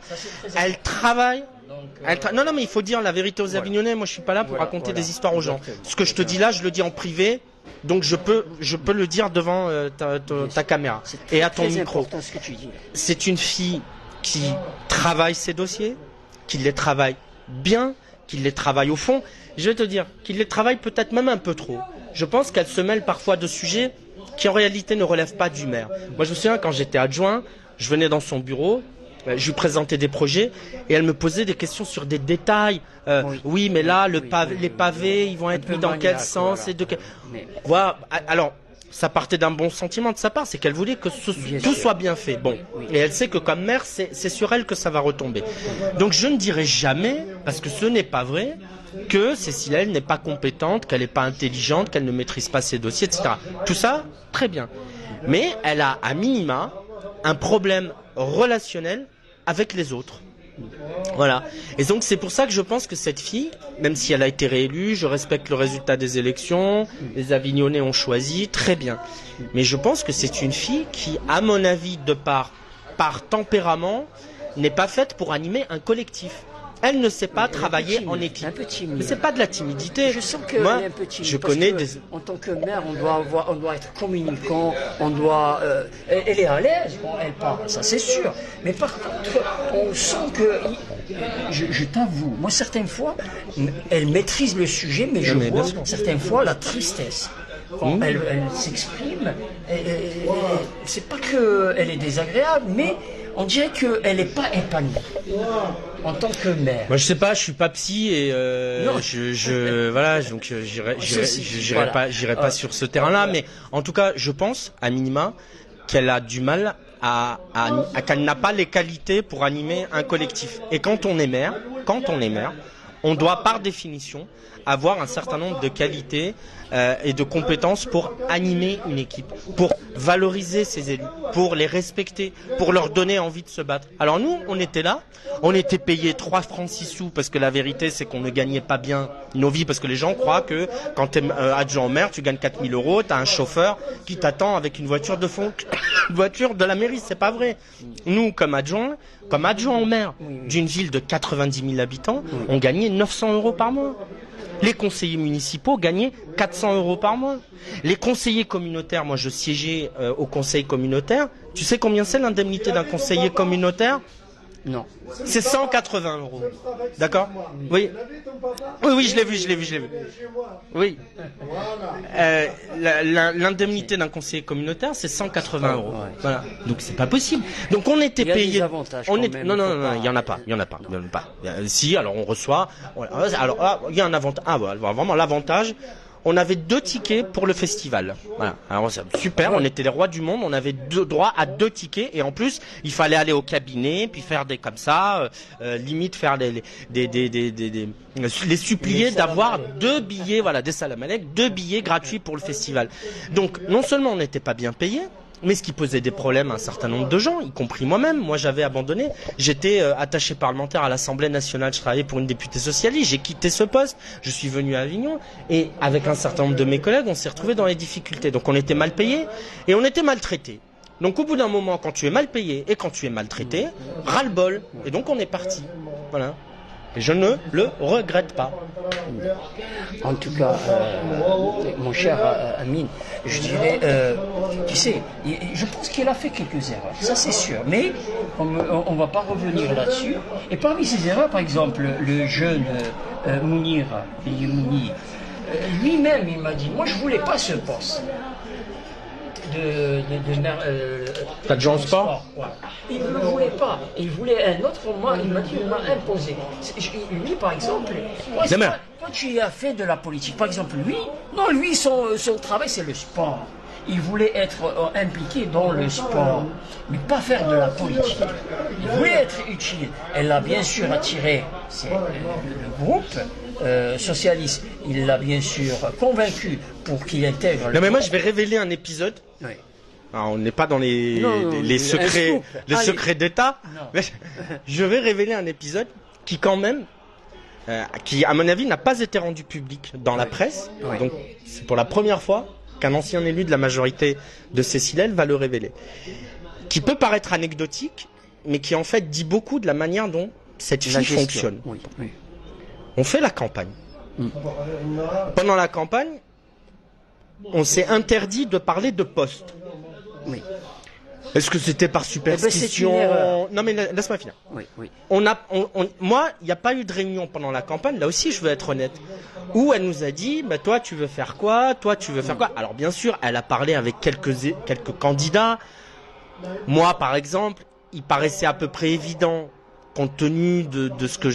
Elle travaille. Non, mais il faut dire la vérité aux Avignonnais. Moi, je suis pas là pour raconter des histoires aux gens. Ce que je te dis là, je le dis en privé. Donc, je peux le dire devant ta caméra et à ton micro. C'est une fille qui travaille ses dossiers, qui les travaille bien, qui les travaille au fond. Je vais te dire, qu'il les travaille peut-être même un peu trop. Je pense qu'elle se mêle parfois de sujets qui en réalité ne relèvent pas du maire. Moi, je me souviens quand j'étais adjoint, je venais dans son bureau, je lui présentais des projets et elle me posait des questions sur des détails. Oui, mais là, les pavés, ils vont être mis dans quel sens et de quel... Voilà. Alors, ça partait d'un bon sentiment de sa part, c'est qu'elle voulait que tout soit bien fait. Bon, et elle sait que comme mère, c'est sur elle que ça va retomber. Donc, je ne dirai jamais, parce que ce n'est pas vrai, que Cécile elle n'est pas compétente, qu'elle n'est pas intelligente, qu'elle ne maîtrise pas ses dossiers, etc. Tout ça, très bien. Mais elle a, à minima, un problème relationnel avec les autres. Voilà. Et donc c'est pour ça que je pense que cette fille, même si elle a été réélue, je respecte le résultat des élections, les Avignonnais ont choisi, très bien. Mais je pense que c'est une fille qui, à mon avis, par tempérament, n'est pas faite pour animer un collectif. Elle ne sait pas travailler en équipe. Mais c'est pas de la timidité. Je sens que moi, elle est un peu timide. Je connais en tant que mère, on doit être communicant, on doit. Elle est à l'aise quand elle parle, ça c'est sûr. Mais par contre, on sent que, je t'avoue, moi certaines fois, elle maîtrise le sujet, mais je vois certaines fois la tristesse. Quand elle s'exprime, c'est pas qu'elle est désagréable, mais on dirait qu'elle n'est pas épanouie en tant que mère. Moi, je sais pas, je suis pas psy et voilà, donc j'irai pas sur ce terrain-là, mais en tout cas, je pense, à minima, qu'elle a du mal qu'elle n'a pas les qualités pour animer un collectif. Et quand on est mère, on doit par définition avoir un certain nombre de qualités et de compétences pour animer une équipe, pour valoriser ses élus, pour les respecter, pour leur donner envie de se battre. Alors nous, on était là, on était payés 3 francs 6 sous parce que la vérité c'est qu'on ne gagnait pas bien nos vies, parce que les gens croient que quand tu es adjoint au maire, tu gagnes 4 000 €, tu as un chauffeur qui t'attend avec une voiture de fond, une voiture de la mairie, c'est pas vrai. Nous, comme adjoint au maire d'une ville de 90 000 habitants, on gagnait 900 € par mois. Les conseillers municipaux gagnaient 400 € par mois. Les conseillers communautaires, moi je siégeais au conseil communautaire. Tu sais combien c'est l'indemnité d'un conseiller communautaire ? Non. C'est 180 €. D'accord ? Oui. Oui, je l'ai vu. Oui. L'indemnité d'un conseiller communautaire, c'est 180 €. Voilà. Donc c'est pas possible. Donc on était payé. Il y a des avantages. Non, il y en a pas. Si, alors on reçoit. Alors il y a un avantage. Ah, voilà, vraiment l'avantage. On avait 2 tickets pour le festival. Voilà. Alors c'est super, on était les rois du monde, on avait droit à 2 tickets et en plus il fallait aller au cabinet puis faire des comme ça, limite faire les supplier d'avoir 2 billets, voilà, des Salamalek, 2 billets gratuits pour le festival. Donc non seulement on n'était pas bien payé, mais ce qui posait des problèmes à un certain nombre de gens, y compris moi-même. Moi, j'avais abandonné. J'étais attaché parlementaire à l'Assemblée nationale. Je travaillais pour une députée socialiste. J'ai quitté ce poste. Je suis venu à Avignon. Et avec un certain nombre de mes collègues, on s'est retrouvés dans les difficultés. Donc, on était mal payés et on était maltraités. Donc, au bout d'un moment, quand tu es mal payé et quand tu es maltraité, ras-le-bol. Et donc, on est parti. Voilà. Et je ne le regrette pas. En tout cas, mon cher Amine, je dirais, tu sais, je pense qu'il a fait quelques erreurs, ça c'est sûr, mais on ne va pas revenir là-dessus. Et parmi ces erreurs, par exemple, le jeune Mounir, lui-même, il m'a dit, moi je ne voulais pas ce poste. D'adjoint au sport. Voilà. Il ne le voulait pas. Il voulait un autre. Moi, il m'a dit, il m'a imposé. Lui, par exemple, toi, tu as fait de la politique. Par exemple, lui, son travail, c'est le sport. Il voulait être impliqué dans le sport, mais pas faire de la politique. Il voulait être utile. Elle l'a bien sûr attiré, c'est le groupe socialiste. Il l'a bien sûr convaincu pour qu'il intègre. Non, mais moi, je vais révéler un épisode. Oui. Alors, on n'est pas dans les secrets, secrets d'État. Mais je vais révéler un épisode qui, quand même, qui, à mon avis, n'a pas été rendu public dans la presse. Oui. Donc, c'est pour la première fois qu'un ancien élu de la majorité de Cécilel va le révéler. Qui peut paraître anecdotique, mais qui en fait dit beaucoup de la manière dont cette fille fonctionne. Oui, oui. On fait la campagne. Pendant la campagne, on s'est interdit de parler de poste. Oui. Est-ce que c'était par superstition? Non mais laisse-moi finir. Oui, oui. Moi, il n'y a pas eu de réunion pendant la campagne, là aussi je veux être honnête, où elle nous a dit, bah, toi tu veux faire quoi? Toi tu veux faire quoi? Alors bien sûr, elle a parlé avec quelques candidats. Moi par exemple, il paraissait à peu près évident, compte tenu de ce que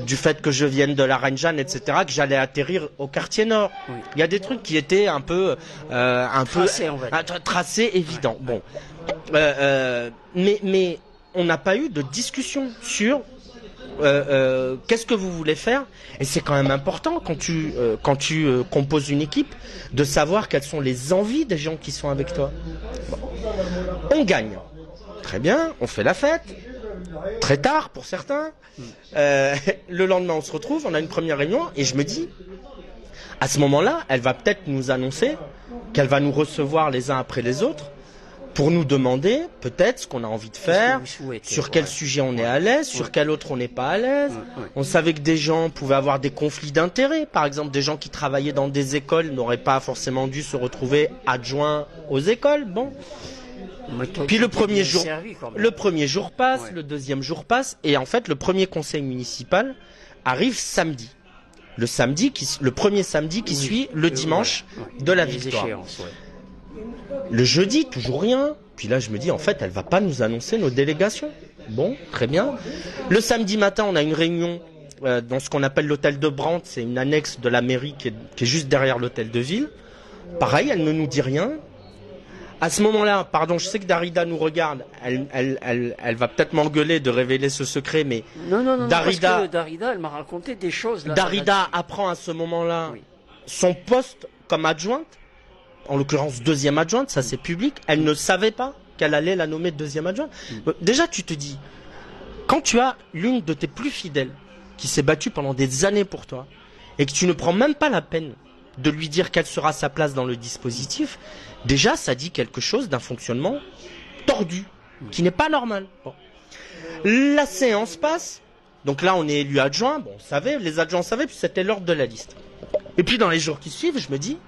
du fait que je vienne de la Reine Jeanne, etc., que j'allais atterrir au quartier nord. Oui. Il y a des trucs qui étaient un peu tracés, évidents. Bon, mais on n'a pas eu de discussion sur qu'est-ce que vous voulez faire. Et c'est quand même important quand tu composes une équipe de savoir quelles sont les envies des gens qui sont avec toi. Bon. On gagne, très bien, on fait la fête. Très tard pour certains. Le lendemain, on se retrouve, on a une première réunion et je me dis, à ce moment-là, elle va peut-être nous annoncer qu'elle va nous recevoir les uns après les autres pour nous demander peut-être ce qu'on a envie de faire, sur quel sujet on est à l'aise, sur quel autre on n'est pas à l'aise. On savait que des gens pouvaient avoir des conflits d'intérêts. Par exemple, des gens qui travaillaient dans des écoles n'auraient pas forcément dû se retrouver adjoints aux écoles. Bon. Puis le premier jour passe, ouais. Le deuxième jour passe, et en fait le premier conseil municipal arrive samedi. Le premier samedi qui suit le dimanche de la victoire. Le jeudi, toujours rien. Puis là je me dis en fait elle va pas nous annoncer nos délégations. Bon, très bien. Le samedi matin on a une réunion dans ce qu'on appelle l'hôtel de Brandt, c'est une annexe de la mairie qui est juste derrière l'hôtel de ville. Pareil, elle ne nous dit rien. À ce moment-là, pardon, je sais que Darida nous regarde, elle va peut-être m'engueuler de révéler ce secret, mais non, Darida, parce que Darida, elle m'a raconté des choses. Là, Darida apprend à ce moment-là son poste comme adjointe, en l'occurrence deuxième adjointe, ça c'est public. Elle ne savait pas qu'elle allait la nommer deuxième adjointe. Déjà, tu te dis, quand tu as l'une de tes plus fidèles qui s'est battue pendant des années pour toi et que tu ne prends même pas la peine de lui dire quelle sera sa place dans le dispositif, déjà ça dit quelque chose d'un fonctionnement tordu, qui n'est pas normal. Bon. La séance passe, donc là on est élu adjoint, bon on savait, les adjoints savaient, puis c'était l'ordre de la liste. Et puis dans les jours qui suivent, je me dis,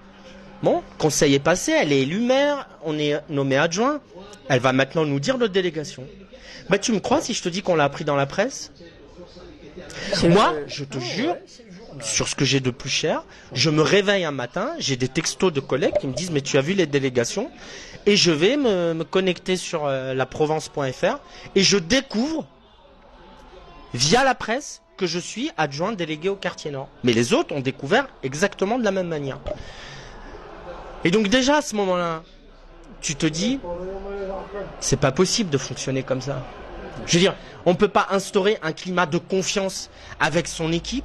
bon, conseil est passé, elle est élue maire, on est nommé adjoint, elle va maintenant nous dire notre délégation. Bah tu me crois si je te dis qu'on l'a appris dans la presse? Moi, je te jure, sur ce que j'ai de plus cher, je me réveille un matin, j'ai des textos de collègues qui me disent mais tu as vu les délégations, et je vais me connecter sur laprovence.fr et je découvre via la presse que je suis adjoint délégué au quartier nord. Mais les autres ont découvert exactement de la même manière. Et donc déjà à ce moment-là, tu te dis c'est pas possible de fonctionner comme ça. Je veux dire, on ne peut pas instaurer un climat de confiance avec son équipe,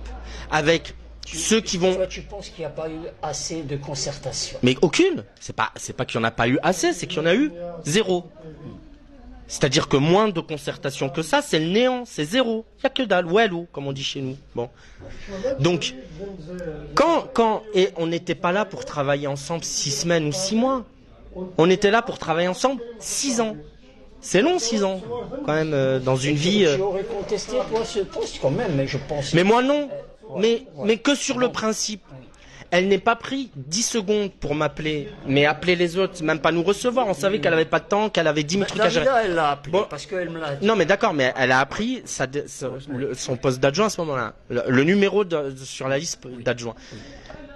avec ceux qui vont... Toi, tu penses qu'il n'y a pas eu assez de concertation? Mais aucune. C'est pas qu'il n'y en a pas eu assez, c'est qu'il y en a eu zéro. C'est-à-dire que moins de concertation que ça, c'est le néant, c'est zéro. Il n'y a que dalle, ou hello, comme on dit chez nous. Bon. Donc, et on n'était pas là pour travailler ensemble 6 semaines ou 6 mois. On était là pour travailler ensemble 6 ans. C'est long 6 ans, quand même, dans une vie... Tu aurais contesté, toi, ce poste, quand même, mais je pense... Mais moi, non. Mais que sur le principe. Elle n'est pas pris 10 secondes pour m'appeler, mais appeler les autres, même pas nous recevoir. On savait qu'elle avait pas de temps, qu'elle avait 10 000 trucs à gérer. Elle l'a appelé, bon, parce qu'elle me l'a dit. Non, mais d'accord, mais elle a appris son poste d'adjoint à ce moment-là. Le numéro sur la liste d'adjoint.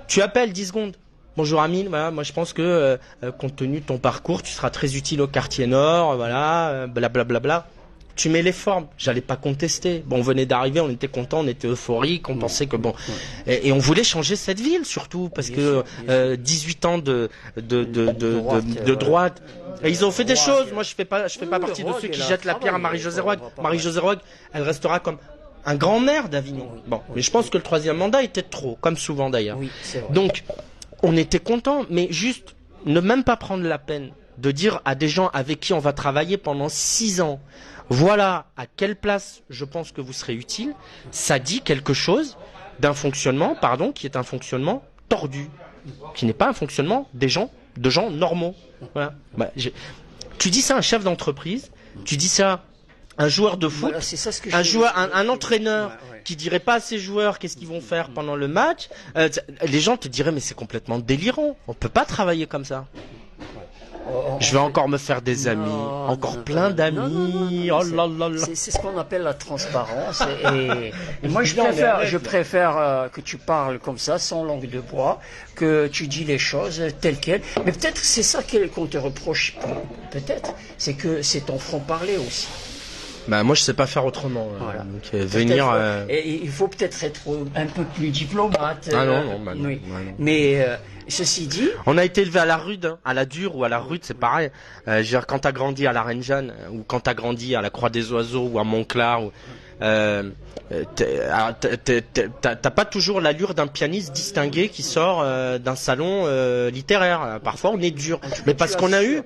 Tu appelles 10 secondes. Bonjour Amine, voilà, moi je pense que compte tenu de ton parcours, tu seras très utile au quartier nord, voilà, blablabla. Tu mets les formes, j'allais pas contester. Bon, on venait d'arriver, on était content, on était euphorique, on pensait que bon, et on voulait changer cette ville surtout parce que 18 ans de droite. Et ils ont fait des choses. Moi, je fais pas partie de ceux qui jettent la pierre à Marie-Josée Roig. Marie-Josée Roig, elle restera comme un grand maire d'Avignon. Bon, mais je pense que le 3e mandat était trop, comme souvent d'ailleurs. Donc, on était content, mais juste ne même pas prendre la peine de dire à des gens avec qui on va travailler pendant 6 ans. Voilà à quelle place je pense que vous serez utile. Ça dit quelque chose d'un fonctionnement, qui est un fonctionnement tordu, qui n'est pas un fonctionnement de gens normaux. Voilà. Tu dis ça à un chef d'entreprise, tu dis ça à un joueur de foot, un entraîneur qui dirait pas à ses joueurs qu'est-ce qu'ils vont faire pendant le match. Les gens te diraient mais c'est complètement délirant. On peut pas travailler comme ça. Je vais encore me faire des amis, plein d'amis. Oh là là là. C'est ce qu'on appelle la transparence. Et moi, je préfère que tu parles comme ça, sans langue de bois, que tu dis les choses telles quelles. Mais peut-être c'est ça qu'on te reproche. Peut-être, c'est que c'est ton franc-parler aussi. Bah moi je sais pas faire autrement. Voilà. Donc venir. Et il faut peut-être être un peu plus diplomate. Non. Oui. Mais ceci dit, on a été élevé à la rude, à la dure ou à la rude, c'est pareil. Quand t'as grandi à la Reine Jeanne ou quand t'as grandi à la Croix des Oiseaux ou à Montclar, t'as pas toujours l'allure d'un pianiste distingué qui sort d'un salon littéraire. Parfois on est dur, mais parce qu'on a eu,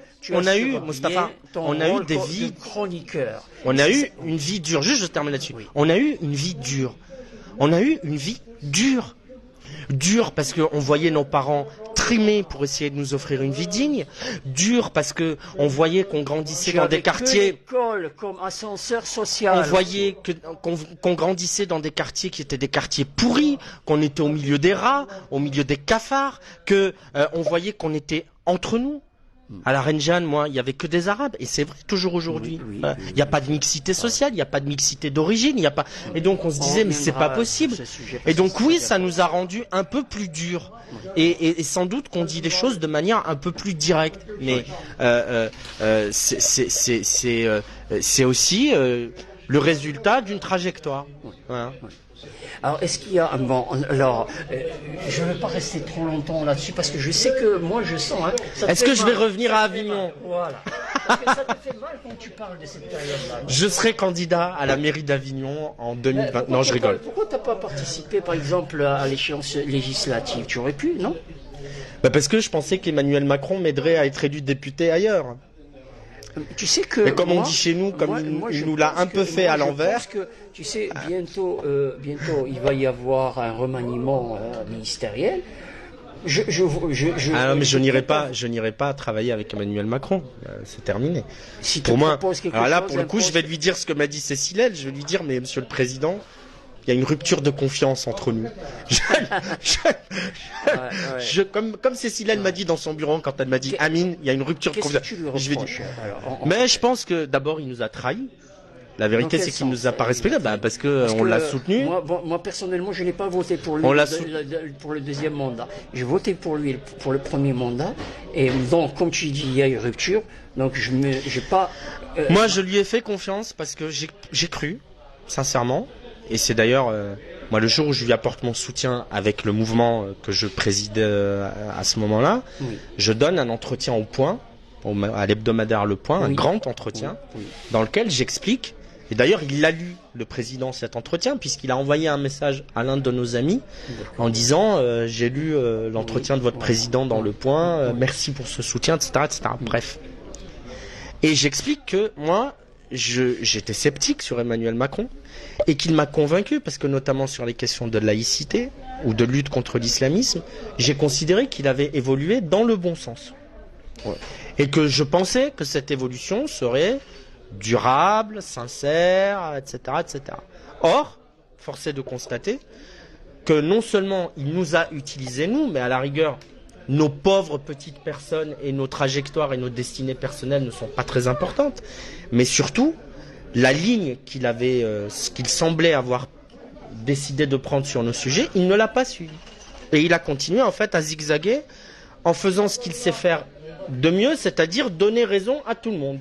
Mustapha, on a eu des vies chroniqueurs. On a eu une vie dure. Juste, je termine là-dessus. Oui. On a eu une vie dure. On a eu une vie dure. Dur parce que on voyait nos parents trimer pour essayer de nous offrir une vie digne. Dur parce que on voyait qu'on grandissait dans des quartiers. L'école comme ascenseur social. On voyait qu'on grandissait dans des quartiers qui étaient des quartiers pourris, qu'on était au milieu des rats, au milieu des cafards, que on voyait qu'on était entre nous. À la Reine Jeanne, moi, il y avait que des Arabes, et c'est vrai toujours aujourd'hui. Il n'y a pas de mixité sociale, il n'y a pas de mixité d'origine, il n'y a pas. Et donc on se disait mais c'est pas possible. Et donc oui, ça nous a rendu un peu plus durs. Et sans doute qu'on dit des choses de manière un peu plus directe. Mais c'est aussi le résultat d'une trajectoire. Voilà. Alors, est-ce qu'il y a... Bon, alors, je ne vais pas rester trop longtemps là-dessus parce que je sais que moi, je sens... Hein, est-ce que je vais revenir à Avignon? Voilà. Parce que ça te fait mal quand tu parles de cette période-là. Je serai candidat à la mairie d'Avignon en 2020. Non, je rigole. Pourquoi tu n'as pas participé, par exemple, à l'échéance législative? Tu aurais pu, non? Parce que je pensais qu'Emmanuel Macron m'aiderait à être élu député ailleurs. Tu sais que mais comme on dit chez nous, comme il nous l'a un peu fait à l'envers. Que, tu sais, bientôt, il va y avoir un remaniement ministériel. Mais je n'irai pas travailler avec Emmanuel Macron. C'est terminé. Si pour moi, alors là, pour le coup, je vais lui dire ce que m'a dit Cécile. Je vais lui dire, mais Monsieur le Président, il y a une rupture de confiance entre nous. Comme Cécile m'a dit dans son bureau quand elle m'a dit Amine, il y a une rupture de confiance. Je vais dire. Mais je pense que d'abord il nous a trahis. La vérité, c'est qu'il nous a pas respecté, parce que on l'a soutenu. Moi personnellement, je n'ai pas voté pour lui pour le deuxième mandat. J'ai voté pour lui pour le premier mandat. Et donc, comme tu dis, il y a une rupture. Donc j'ai pas. Moi, je lui ai fait confiance parce que j'ai cru, sincèrement. Et c'est d'ailleurs, moi, le jour où je lui apporte mon soutien avec le mouvement que je préside à ce moment-là, je donne un entretien au Point, à l'hebdomadaire Le Point, un grand entretien, dans lequel j'explique, et d'ailleurs il l'a lu, le président, cet entretien, puisqu'il a envoyé un message à l'un de nos amis en disant j'ai lu l'entretien de votre président dans Le Point, merci pour ce soutien, etc. etc. Bref. Et j'explique que moi, j'étais sceptique sur Emmanuel Macron et qu'il m'a convaincu parce que notamment sur les questions de laïcité ou de lutte contre l'islamisme, j'ai considéré qu'il avait évolué dans le bon sens. Et que je pensais que cette évolution serait durable, sincère, etc., etc. Or, force est de constater que non seulement il nous a utilisés nous, mais à la rigueur, nos pauvres petites personnes et nos trajectoires et nos destinées personnelles ne sont pas très importantes, mais surtout, la ligne qu'il semblait avoir décidé de prendre sur nos sujets, il ne l'a pas suivi. Et il a continué en fait à zigzaguer en faisant ce qu'il sait faire de mieux, c'est-à-dire donner raison à tout le monde.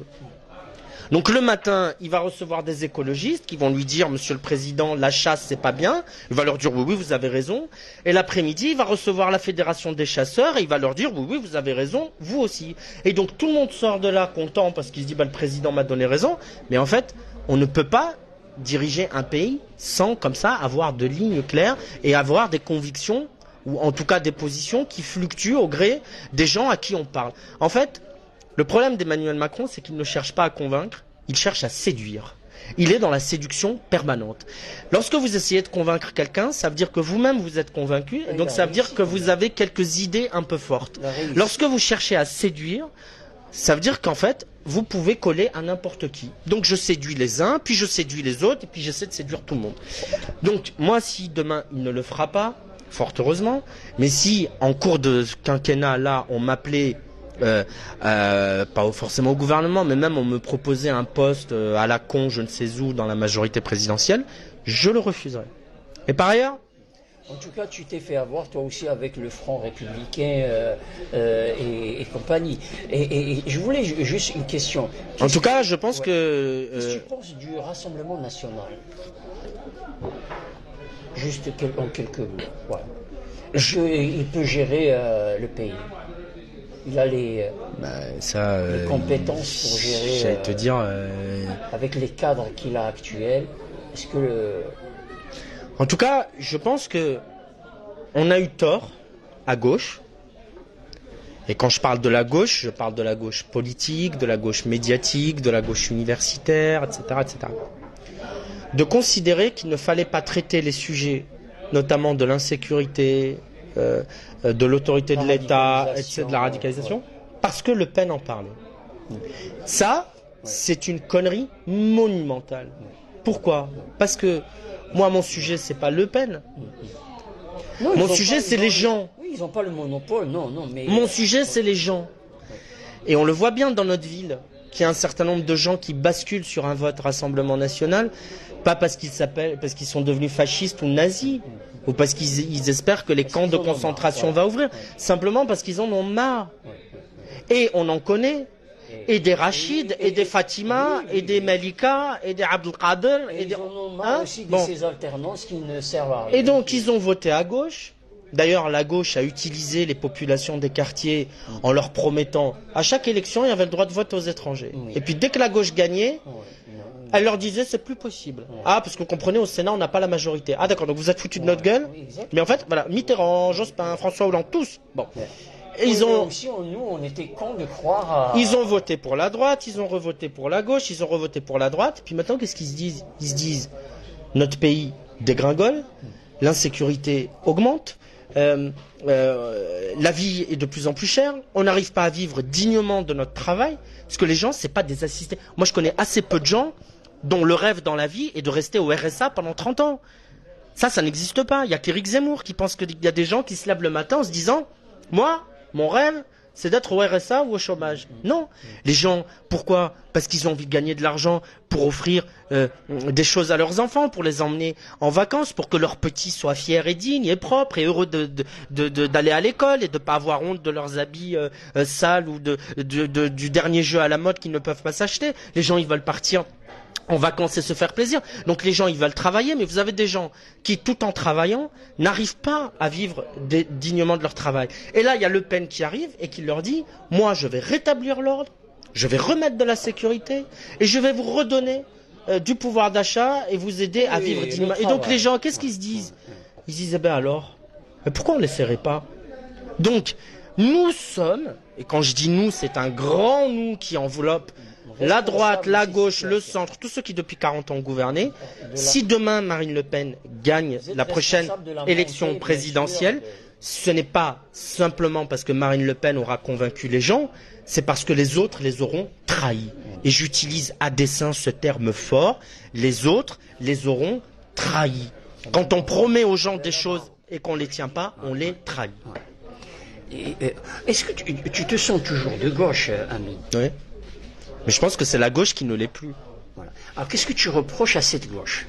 Donc le matin, il va recevoir des écologistes qui vont lui dire, Monsieur le Président, la chasse c'est pas bien. Il va leur dire oui, oui, vous avez raison. Et l'après-midi, il va recevoir la Fédération des chasseurs et il va leur dire oui, oui, vous avez raison, vous aussi. Et donc tout le monde sort de là content parce qu'il se dit le Président m'a donné raison. Mais en fait, on ne peut pas diriger un pays sans comme ça avoir de lignes claires et avoir des convictions ou en tout cas des positions qui fluctuent au gré des gens à qui on parle. En fait, le problème d'Emmanuel Macron, c'est qu'il ne cherche pas à convaincre, il cherche à séduire. Il est dans la séduction permanente. Lorsque vous essayez de convaincre quelqu'un, ça veut dire que vous-même vous êtes convaincu, et donc ça veut dire que vous avez quelques idées un peu fortes. Lorsque vous cherchez à séduire, ça veut dire qu'en fait, vous pouvez coller à n'importe qui. Donc je séduis les uns, puis je séduis les autres, et puis j'essaie de séduire tout le monde. Donc moi, si demain il ne le fera pas, fort heureusement, mais si en cours de quinquennat, là, on m'appelait pas forcément au gouvernement, mais même on me proposait un poste à la con, je ne sais où, dans la majorité présidentielle, je le refuserais. Et par ailleurs, en tout cas, tu t'es fait avoir toi aussi avec le Front républicain et compagnie. Et je voulais juste une question. En tout cas, je pense que... Qu'est-ce que tu penses du Rassemblement national? Juste en quelques mots. Voilà. Est-ce qu'il peut gérer le pays? Il a les compétences pour gérer. J'allais te dire. Avec les cadres qu'il a actuels, est-ce que En tout cas, je pense que on a eu tort à gauche. Et quand je parle de la gauche, je parle de la gauche politique, de la gauche médiatique, de la gauche universitaire, etc., etc. De considérer qu'il ne fallait pas traiter les sujets, notamment de l'insécurité, de l'autorité de l'État, etc., de la radicalisation, parce que Le Pen en parlait. Ça, c'est une connerie monumentale. Pourquoi? Parce que moi, mon sujet, c'est pas Le Pen. Non, mon sujet, c'est les gens. Oui, ils n'ont pas le monopole, non, mais... Mon sujet, c'est les gens. Et on le voit bien dans notre ville, qu'il y a un certain nombre de gens qui basculent sur un vote Rassemblement National, pas parce qu'ils sont devenus fascistes ou nazis, ou parce qu'ils espèrent que les camps de concentration vont ouvrir, simplement parce qu'ils en ont marre. Et on en connaît. Et des Rachid, et des Fatima, et des Malika, et des Abdelkader, et des... Ils en ont marre aussi de ces alternances qui ne servent à rien. Et donc ils ont voté à gauche. D'ailleurs, la gauche a utilisé les populations des quartiers en leur promettant à chaque élection, il y avait le droit de vote aux étrangers. Oui. Et puis dès que la gauche gagnait, elle leur disait c'est plus possible. Ah, parce que vous comprenez, au Sénat, on n'a pas la majorité. Ah d'accord, donc vous êtes foutus de notre gueule. Mais en fait, voilà, Mitterrand, Jospin, François Hollande, tous. Bon. Et ils ont aussi, nous, on était cons de croire à... Ils ont voté pour la droite, ils ont revoté pour la gauche, ils ont revoté pour la droite. Puis maintenant, qu'est-ce qu'ils se disent? Ils se disent notre pays dégringole, l'insécurité augmente. La vie est de plus en plus chère, on n'arrive pas à vivre dignement de notre travail, parce que les gens, c'est pas des assistés. Moi, je connais assez peu de gens dont le rêve dans la vie est de rester au RSA pendant 30 ans. Ça n'existe pas. Il y a qu'Éric Zemmour qui pense qu'il y a des gens qui se lèvent le matin en se disant, moi, mon rêve, c'est d'être au RSA ou au chômage. Non. Les gens, pourquoi? Parce qu'ils ont envie de gagner de l'argent pour offrir des choses à leurs enfants, pour les emmener en vacances, pour que leurs petits soient fiers et dignes et propres et heureux d'aller à l'école et de ne pas avoir honte de leurs habits sales ou du dernier jeu à la mode qu'ils ne peuvent pas s'acheter. Les gens, ils veulent partir en vacances et se faire plaisir. Donc les gens, ils veulent travailler, mais vous avez des gens qui, tout en travaillant, n'arrivent pas à vivre dignement de leur travail. Et là, il y a Le Pen qui arrive et qui leur dit, moi, je vais rétablir l'ordre, je vais remettre de la sécurité et je vais vous redonner du pouvoir d'achat et vous aider à vivre dignement. Et donc les gens, qu'est-ce qu'ils se disent? Ils se disent, eh ben alors, mais pourquoi on ne l'essaierait pas? Donc, nous sommes, et quand je dis nous, c'est un grand nous qui enveloppe la droite, la gauche, le centre, tous ceux qui depuis 40 ans ont gouverné. Si demain Marine Le Pen gagne la prochaine élection présidentielle, ce n'est pas simplement parce que Marine Le Pen aura convaincu les gens, c'est parce que les autres les auront trahis. Et j'utilise à dessein ce terme fort, les autres les auront trahis. Quand on promet aux gens des choses et qu'on ne les tient pas, on les trahit. Est-ce que tu te sens toujours de gauche, Ami? Oui. Mais je pense que c'est la gauche qui ne l'est plus. Voilà. Alors qu'est-ce que tu reproches à cette gauche?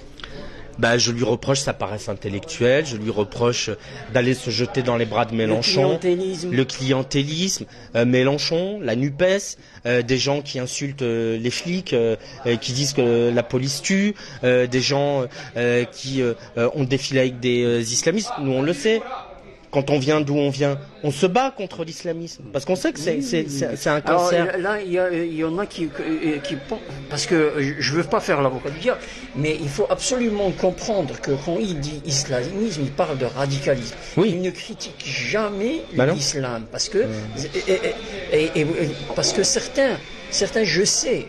Bah, je lui reproche sa paresse intellectuelle, je lui reproche d'aller se jeter dans les bras de Mélenchon, le clientélisme, Mélenchon, la NUPES, des gens qui insultent les flics, qui disent que la police tue, des gens qui ont défilé avec des islamistes. Nous, on le sait. Quand on vient d'où on vient, on se bat contre l'islamisme parce qu'on sait que c'est un cancer. Alors, là, il y en a qui parce que je veux pas faire l'avocat du diable, mais il faut absolument comprendre que quand il dit islamisme, il parle de radicalisme. Oui. Il ne critique jamais l'islam parce que parce que certains, je sais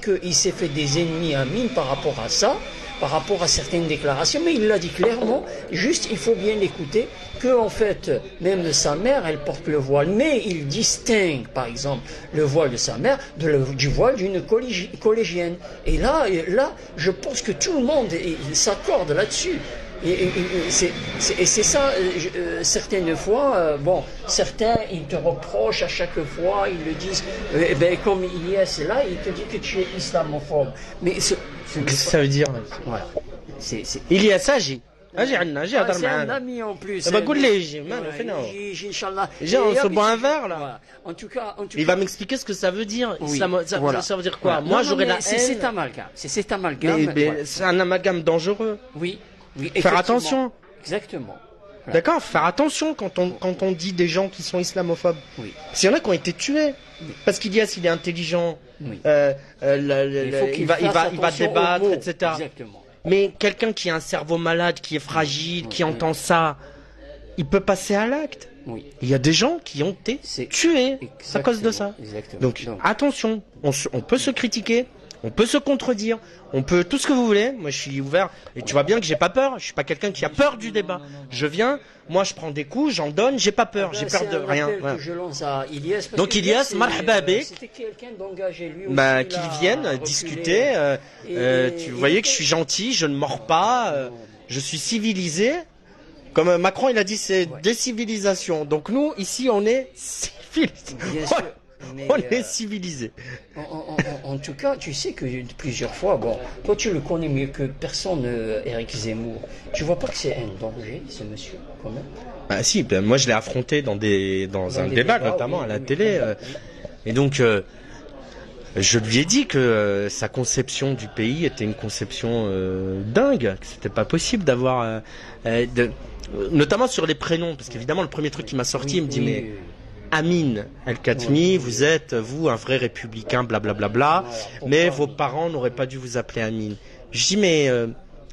qu'il s'est fait des ennemis à mine par rapport à ça. Par rapport à certaines déclarations, mais il l'a dit clairement, juste il faut bien l'écouter, que en fait, même sa mère, elle porte le voile, mais il distingue, par exemple, le voile de sa mère du voile d'une collégienne. Et là, je pense que tout le monde s'accorde là-dessus. Et c'est ça, certaines fois, certains, ils te reprochent à chaque fois, ils le disent, comme Ilyes là, il te dit que tu es islamophobe. Mais qu'est-ce que ça veut dire? Voilà. Ilyes, agis. C'est un ami en plus. On se boit un verre là. Voilà. En tout cas, il va m'expliquer ce que ça veut dire. Oui. Ça veut dire quoi? Voilà. Moi, j'aurais la haine. C'est cet amalgame. Mais c'est un amalgame dangereux. Oui. Faire attention. Exactement. Voilà. D'accord, faire attention quand on dit des gens qui sont islamophobes. Oui. Parce qu'il y en a qui ont été tués. Oui. Parce qu'Ilyes, il est intelligent. Oui. Il va débattre, etc. Exactement. Mais quelqu'un qui a un cerveau malade, qui est fragile, qui entend ça, il peut passer à l'acte. Oui. Il y a des gens qui ont été tués à cause de ça. Exactement. Donc attention, on peut se critiquer. On peut se contredire, on peut tout ce que vous voulez. Moi, je suis ouvert et tu vois bien que j'ai pas peur. Je suis pas quelqu'un qui a peur du débat. Je viens, moi, je prends des coups, j'en donne, j'ai pas peur, j'ai peur de rien. Que je lance à Ilyes, donc Ilyes, marhaba bek. C'était quelqu'un d'engagé lui aussi. Qu'il vienne discuter. Tu voyez que je suis gentil, je ne mords pas, je suis civilisé. Comme Macron, il a dit, c'est décivilisation. Donc nous, ici, on est civilisés. On est civilisé. En tout cas, tu sais que plusieurs fois, toi tu le connais mieux que personne, Éric Zemmour. Tu vois pas que c'est un danger, ce monsieur, quand même? Bah si, moi je l'ai affronté dans un débat, notamment à la télé. Et donc, je lui ai dit que sa conception du pays était une conception dingue, que c'était pas possible d'avoir, notamment sur les prénoms, parce qu'évidemment le premier truc qui m'a sorti, il me dit mais Amin El-Khatmi, vous êtes, un vrai républicain, blablabla, mais vos parents n'auraient pas dû vous appeler Amin. Je dis, mais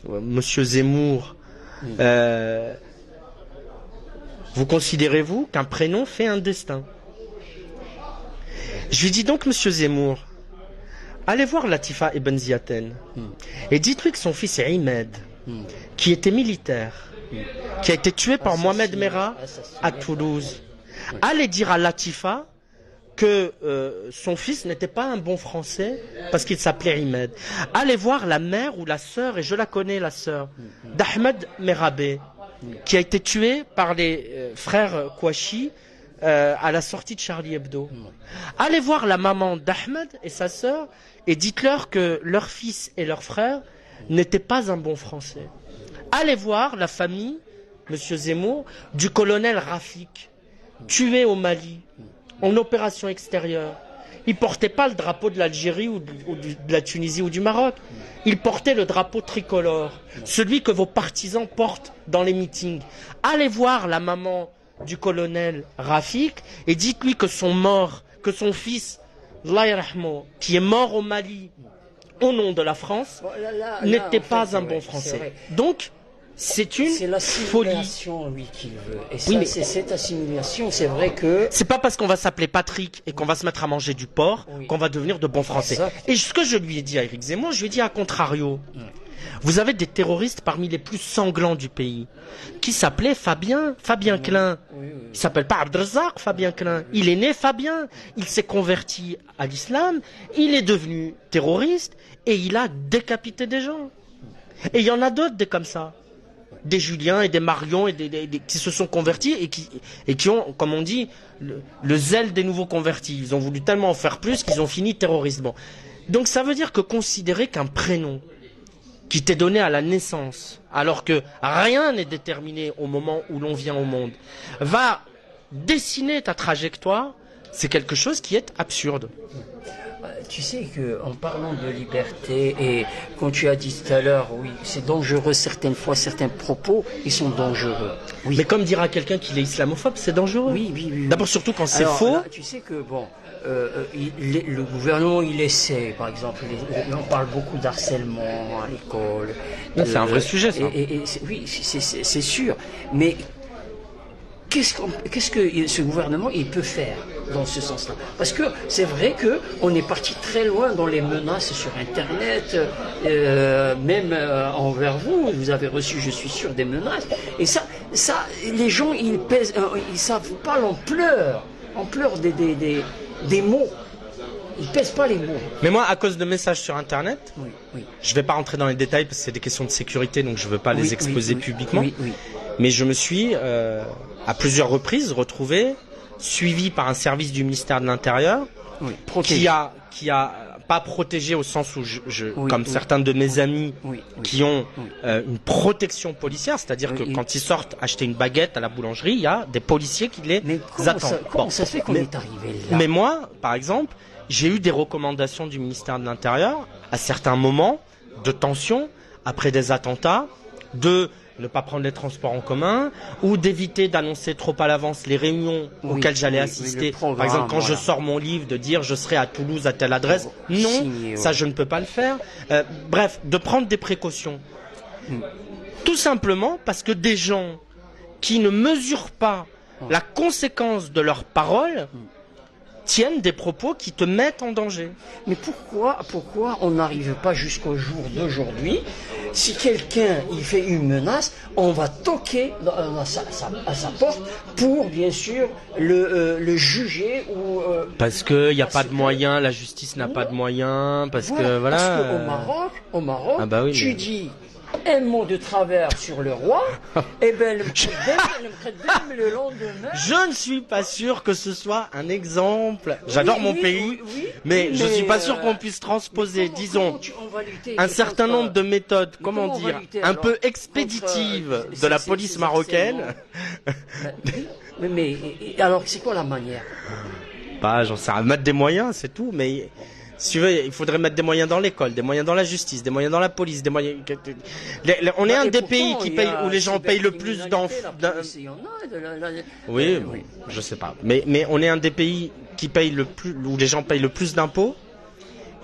monsieur Zemmour, vous considérez-vous qu'un prénom fait un destin? Je lui dis donc, monsieur Zemmour, allez voir Latifa Ibn Ziaten et dites-lui que son fils est Imed, qui était militaire, qui a été tué par Mohamed Merah à Toulouse. Allez dire à Latifa que son fils n'était pas un bon français parce qu'il s'appelait Imed. Allez voir la mère ou la sœur, et je la connais, la sœur, d'Ahmed Merabé, qui a été tué par les frères Kouachi à la sortie de Charlie Hebdo. Allez voir la maman d'Ahmed et sa sœur et dites-leur que leur fils et leur frère n'étaient pas un bon français. Allez voir la famille, monsieur Zemmour, du colonel Rafik, tué au Mali, en opération extérieure. Il portait pas le drapeau de l'Algérie ou de la Tunisie ou du Maroc. Il portait le drapeau tricolore, celui que vos partisans portent dans les meetings. Allez voir la maman du colonel Rafik et dites-lui que son fils, Allah yarhamou, qui est mort au Mali au nom de la France, n'était pas un bon français. Donc, c'est une l'assimilation, lui, qu'il veut. Et ça, mais c'est cette assimilation, c'est vrai que... C'est pas parce qu'on va s'appeler Patrick et qu'on va se mettre à manger du porc qu'on va devenir de bons Français. Et ce que je lui ai dit à Éric Zemmour, je lui ai dit à contrario. Vous avez des terroristes parmi les plus sanglants du pays, qui s'appelait Fabien Klein. Il s'appelle pas Abdelrazak, Fabien Klein. Il est né Fabien. Il s'est converti à l'islam. Il est devenu terroriste et il a décapité des gens. Et il y en a d'autres des comme ça. Des Julien et des Marion et qui se sont convertis et qui ont, comme on dit, le zèle des nouveaux convertis. Ils ont voulu tellement en faire plus qu'ils ont fini terroristes. Bon. Donc ça veut dire que considérer qu'un prénom qui t'est donné à la naissance, alors que rien n'est déterminé au moment où l'on vient au monde, va dessiner ta trajectoire, c'est quelque chose qui est absurde. Tu sais qu'en parlant de liberté, et quand tu as dit tout à l'heure, oui, c'est dangereux certaines fois, certains propos, ils sont dangereux. Oui. Mais comme dira quelqu'un qu'il est islamophobe, c'est dangereux. Oui. D'abord, surtout quand c'est Alors, faux. Là, tu sais que, bon, le gouvernement, il essaie, par exemple, on parle beaucoup d'harcèlement à l'école. C'est un vrai sujet, ça. Oui, c'est sûr. Mais qu'est-ce que ce gouvernement il peut faire dans ce sens-là? Parce que c'est vrai que on est parti très loin dans les menaces sur Internet, même envers vous. Vous avez reçu, je suis sûr, des menaces. Et ça, les gens ils savent pas l'ampleur des mots. Ils pèsent pas les mots. Mais moi, à cause de messages sur Internet, oui. Je vais pas rentrer dans les détails parce que c'est des questions de sécurité, donc je veux pas les exposer publiquement. Oui. Mais je me suis à plusieurs reprises retrouvé suivi par un service du ministère de l'Intérieur qui a pas protégé au sens où comme certains de mes amis qui ont une protection policière, c'est-à-dire que quand ils sortent acheter une baguette à la boulangerie, il y a des policiers qui les attendent. Comment ça se fait qu'on est arrivé là? Mais moi, par exemple, j'ai eu des recommandations du ministère de l'Intérieur à certains moments de tension après des attentats, de ne pas prendre les transports en commun ou d'éviter d'annoncer trop à l'avance les réunions auxquelles j'allais assister. Par exemple, quand je sors mon livre, de dire je serai à Toulouse à telle adresse. Ça je ne peux pas le faire. Bref, de prendre des précautions. Tout simplement parce que des gens qui ne mesurent pas la conséquence de leurs paroles tiennent des propos qui te mettent en danger. Mais pourquoi on n'arrive pas jusqu'au jour d'aujourd'hui? Si quelqu'un il fait une menace, on va toquer à sa porte pour bien sûr le juger ou parce que il n'y a pas de moyens, la justice n'a pas de moyens, parce que voilà. Parce qu'au Maroc, tu dis un mot de travers sur le roi, et ben le le lendemain. Je ne suis pas sûr que ce soit un exemple. J'adore mon pays, mais je suis pas sûr qu'on puisse transposer, disons, un certain nombre de méthodes, comment dire, un peu expéditives de la police marocaine. Mais alors, c'est quoi la manière? Bah, j'en sais rien. Mettre des moyens, c'est tout, mais. Si tu veux, il faudrait mettre des moyens dans l'école, des moyens dans la justice, des moyens dans la police, des moyens. On est un des pays qui paye, où les gens payent le plus Oui, je sais pas. Mais on est un des pays qui paye le plus, où les gens payent le plus d'impôts.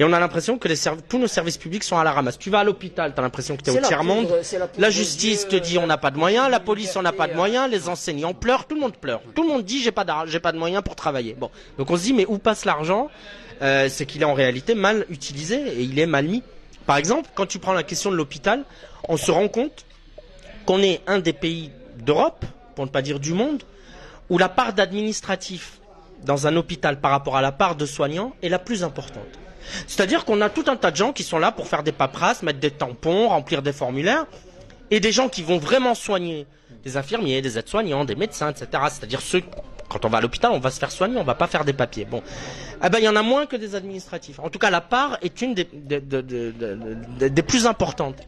Et on a l'impression que tous nos services publics sont à la ramasse. Tu vas à l'hôpital, tu as l'impression que tu es au tiers-monde. La justice te dit on n'a pas de moyens, la police on n'a pas de moyens, les enseignants pleurent, tout le monde pleure. Tout le monde dit j'ai pas de moyens pour travailler. Bon, donc on se dit mais où passe l'argent? C'est qu'il est en réalité mal utilisé et il est mal mis. Par exemple, quand tu prends la question de l'hôpital, on se rend compte qu'on est un des pays d'Europe, pour ne pas dire du monde, où la part d'administratif dans un hôpital par rapport à la part de soignants est la plus importante. C'est-à-dire qu'on a tout un tas de gens qui sont là pour faire des paperasses, mettre des tampons, remplir des formulaires, et des gens qui vont vraiment soigner, des infirmiers, des aides-soignants, des médecins, etc. C'est-à-dire ceux, quand on va à l'hôpital, on va se faire soigner, on va pas faire des papiers. Bon, il y en a moins que des administratifs. En tout cas, la part est une des plus importantes.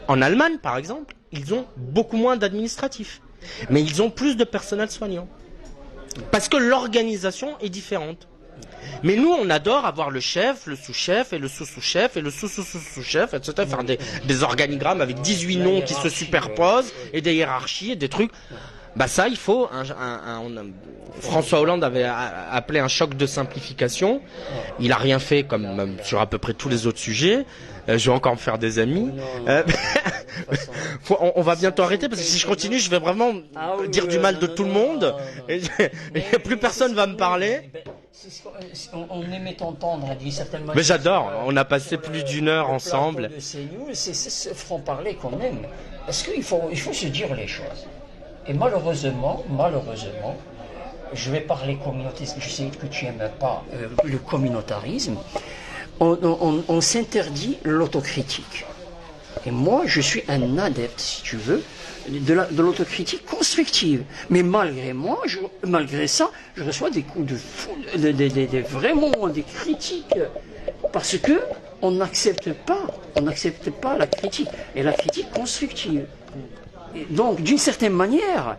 En Allemagne, par exemple, ils ont beaucoup moins d'administratifs, mais ils ont plus de personnel soignant. Parce que l'organisation est différente. Mais nous, on adore avoir le chef, le sous-chef, et le sous-sous-chef, et le sous-sous-sous-chef, etc. Faire des organigrammes avec 18 noms qui se superposent, et des hiérarchies, et des trucs. Bah ça, il faut François Hollande avait appelé un choc de simplification. Il a rien fait comme sur à peu près tous les autres sujets. Je vais encore me faire des amis. On va bientôt arrêter parce que si je continue, je vais vraiment dire du mal de tout le monde et plus personne va me parler. On aimait t'entendre d'une certaine manière. Mais j'adore. On a passé plus d'une heure ensemble. C'est franc-parler quand même. Parce qu'il faut se dire les choses. Et malheureusement, je vais parler communautarisme, je sais que tu n'aimes pas le communautarisme, on s'interdit l'autocritique. Et moi, je suis un adepte, si tu veux, de l'autocritique constructive. Mais malgré ça, je reçois des coups de fou, vraiment des critiques. Parce que on n'accepte pas la critique, et la critique constructive. Et donc, d'une certaine manière,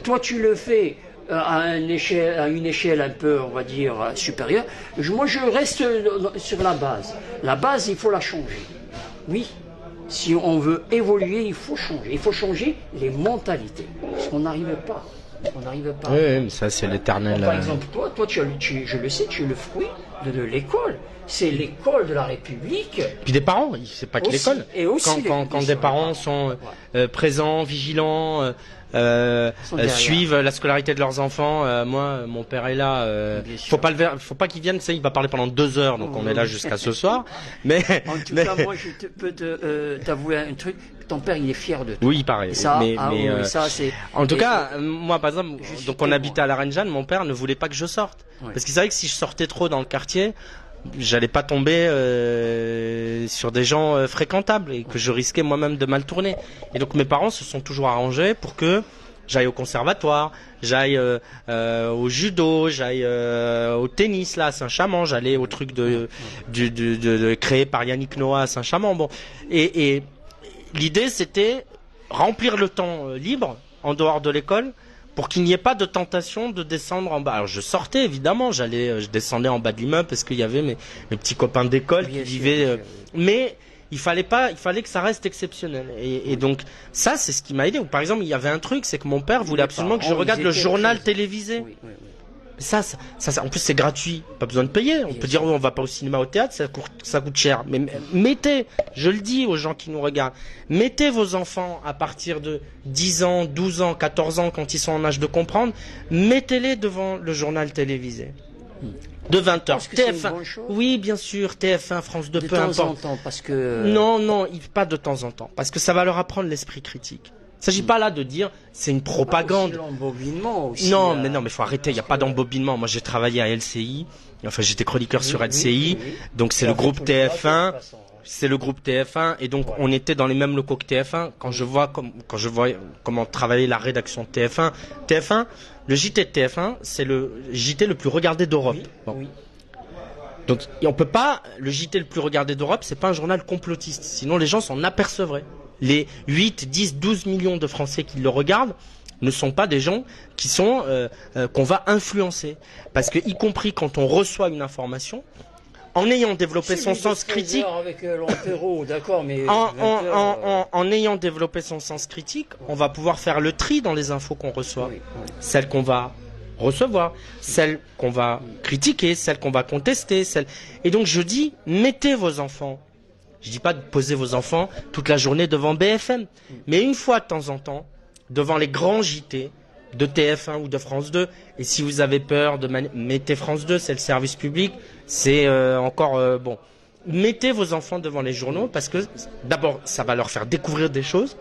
toi tu le fais à une échelle un peu, on va dire, supérieure. Moi, je reste sur la base. La base, il faut la changer. Oui, si on veut évoluer, il faut changer. Il faut changer les mentalités. Parce qu'on n'arrive pas. On n'arrive pas. Oui, mais ça, c'est l'éternel. Par exemple, toi je le sais, tu es le fruit de l'école. C'est l'école de la République. Puis des parents, c'est pas que l'école. Et aussi quand des parents sont présents, vigilants, suivent la scolarité de leurs enfants. Moi, mon père est là. Faut pas qu'il vienne. Il va parler pendant 2 heures, donc on est là jusqu'à ce soir. Mais en tout cas, moi, je peux t'avouer un truc. Ton père, il est fier de toi. Oui, pareil. Ça, ça, c'est. En tout cas, moi, par exemple, donc on habitait à la Reine Jeanne. Mon père ne voulait pas que je sorte, parce qu'il savait que si je sortais trop dans le quartier, j'allais pas tomber sur des gens fréquentables et que je risquais moi-même de mal tourner. Et donc mes parents se sont toujours arrangés pour que j'aille au conservatoire, j'aille au judo, j'aille au tennis là à Saint-Chamond, j'allais au truc de créé par Yannick Noah à Saint-Chamond. Bon, et l'idée c'était remplir le temps libre en dehors de l'école, pour qu'il n'y ait pas de tentation de descendre en bas. Alors je sortais évidemment, je descendais en bas de l'immeuble parce qu'il y avait mes petits copains d'école qui vivaient. Mais il fallait que ça reste exceptionnel. Et donc ça, c'est ce qui m'a aidé. Par exemple, il y avait un truc, c'est que mon père voulait absolument que je regarde le journal télévisé. Ça, en plus c'est gratuit, pas besoin de payer. On peut dire on va pas au cinéma, au théâtre, ça coûte cher. Mais mettez, je le dis aux gens qui nous regardent, mettez vos enfants à partir de 10 ans, 12 ans, 14 ans, quand ils sont en âge de comprendre, mettez-les devant le journal télévisé. De 20h. TF1. Oui, bien sûr, TF1, France 2, peu importe. De temps en temps, parce que... Non, pas de temps en temps. Parce que ça va leur apprendre l'esprit critique. Il ne s'agit pas là de dire c'est une propagande. L'embobinement aussi. Non, mais faut arrêter. Il n'y a pas d'embobinement. Moi, j'ai travaillé à LCI. Enfin, j'étais chroniqueur sur LCI. Donc, c'est le groupe TF1. C'est le groupe TF1. Et donc, on était dans les mêmes locaux que TF1. Quand je vois comment travaillait la rédaction de TF1, le JT de TF1, c'est le JT le plus regardé d'Europe. Bon. Donc, on peut pas, le JT le plus regardé d'Europe, c'est pas un journal complotiste. Sinon, les gens s'en apercevraient. Les 8, 10, 12 millions de Français qui le regardent ne sont pas des gens qui sont qu'on va influencer. Parce que, y compris quand on reçoit une information, en ayant développé son sens critique, avec d'accord, mais en ayant développé son sens critique, on va pouvoir faire le tri dans les infos qu'on reçoit. Celles qu'on va recevoir, celles qu'on va critiquer, celles qu'on va contester, Et donc je dis, mettez vos enfants. Je dis pas de poser vos enfants toute la journée devant BFM, mais une fois de temps en temps, devant les grands JT de TF1 ou de France 2. Et si vous avez peur mettez France 2, c'est le service public, c'est encore bon. Mettez vos enfants devant les journaux parce que d'abord ça va leur faire découvrir des choses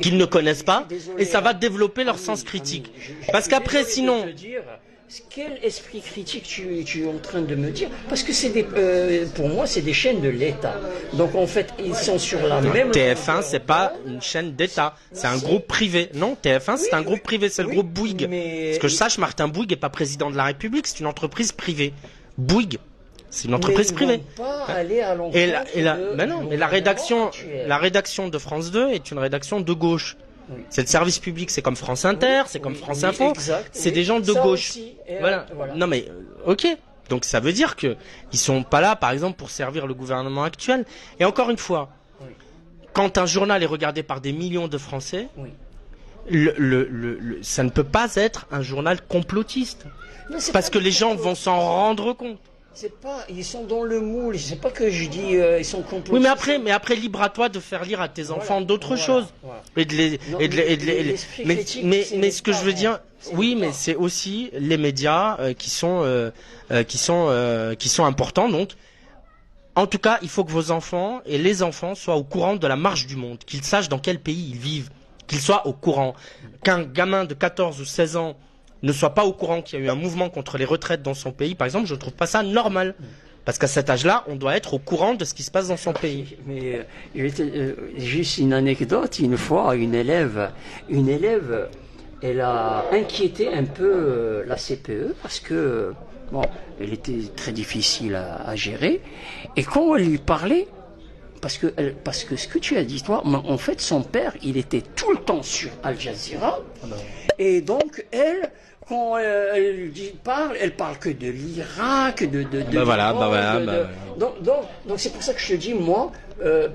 qu'ils ne connaissent pas et ça va développer leur sens critique. Parce qu'après sinon... Quel esprit critique tu es en train de me dire? Parce que pour moi, c'est des chaînes de l'État. Donc en fait, ils sont sur la même... TF1, c'est pas une chaîne d'État. C'est un groupe privé. Non, TF1, c'est un groupe privé. C'est le groupe Bouygues. Parce que je sache, Martin Bouygues n'est pas président de la République. C'est une entreprise privée. Bouygues, c'est une entreprise privée. Pas aller à mais la rédaction de France 2 est une rédaction de gauche. C'est le service public, c'est comme France Inter, c'est comme France Info, c'est des gens de gauche. Aussi, voilà. Non mais ok. Donc ça veut dire que ils sont pas là, par exemple, pour servir le gouvernement actuel. Et encore une fois, quand un journal est regardé par des millions de Français, ça ne peut pas être un journal complotiste, parce que les gens vont s'en rendre compte. C'est pas, ils sont dans le moule. C'est pas que je dis ils sont complotistes. Oui, mais après libre à toi de faire lire à tes enfants d'autres choses et de les mais ce que je veux dire, oui, mais c'est aussi les médias qui sont importants. Donc, en tout cas, il faut que vos enfants et les enfants soient au courant de la marche du monde, qu'ils sachent dans quel pays ils vivent, qu'ils soient au courant. Qu'un gamin de 14 ou 16 ans ne soit pas au courant qu'il y a eu un mouvement contre les retraites dans son pays, par exemple, je ne trouve pas ça normal. Parce qu'à cet âge-là, on doit être au courant de ce qui se passe dans son pays. Mais juste une anecdote, une fois, une élève elle a inquiété un peu la CPE parce que, bon, elle était très difficile à gérer. Et quand on lui parlait, parce que ce que tu as dit, toi, en fait, son père, il était tout le temps sur Al Jazeera. Et donc, quand elle parle, elle parle que de l'Irak, de donc c'est pour ça que je te dis, moi,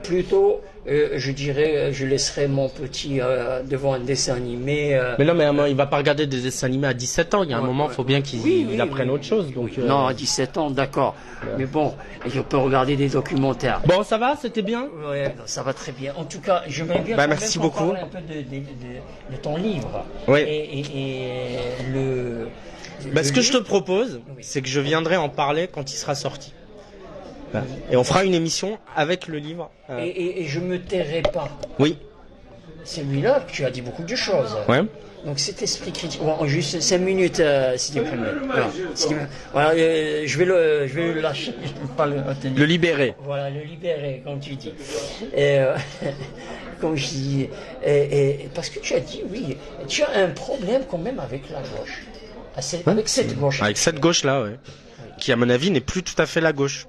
plutôt, je dirais, je laisserai mon petit devant un dessin animé. Mais non, mais il va pas regarder des dessins animés à 17 ans. Il y a un moment, il faut bien qu'il apprenne autre chose. Donc, non, à 17 ans, d'accord. Mais bon, il peut regarder des documentaires. Bon, ça va, c'était bien. Ouais, ça va très bien. En tout cas, j'aimerais bien merci beaucoup. Parler un peu de ton livre. Oui. Et ce que je te propose, c'est que je viendrai en parler quand il sera sorti. Et on fera une émission avec le livre. Et je me tairai pas. Oui. Celui-là, tu as dit beaucoup de choses. Ouais. Donc cet esprit critique. Bon, juste 5 minutes, s'il te plaît. Voilà, je vais le lâcher. Je vais pas le retenir. Le libérer. Voilà, le libérer, comme tu dis. Et comme je dis, et parce que tu as dit, oui, tu as un problème quand même avec la gauche. Avec cette gauche. Avec cette gauche-là, ouais. Qui, à mon avis, n'est plus tout à fait la gauche.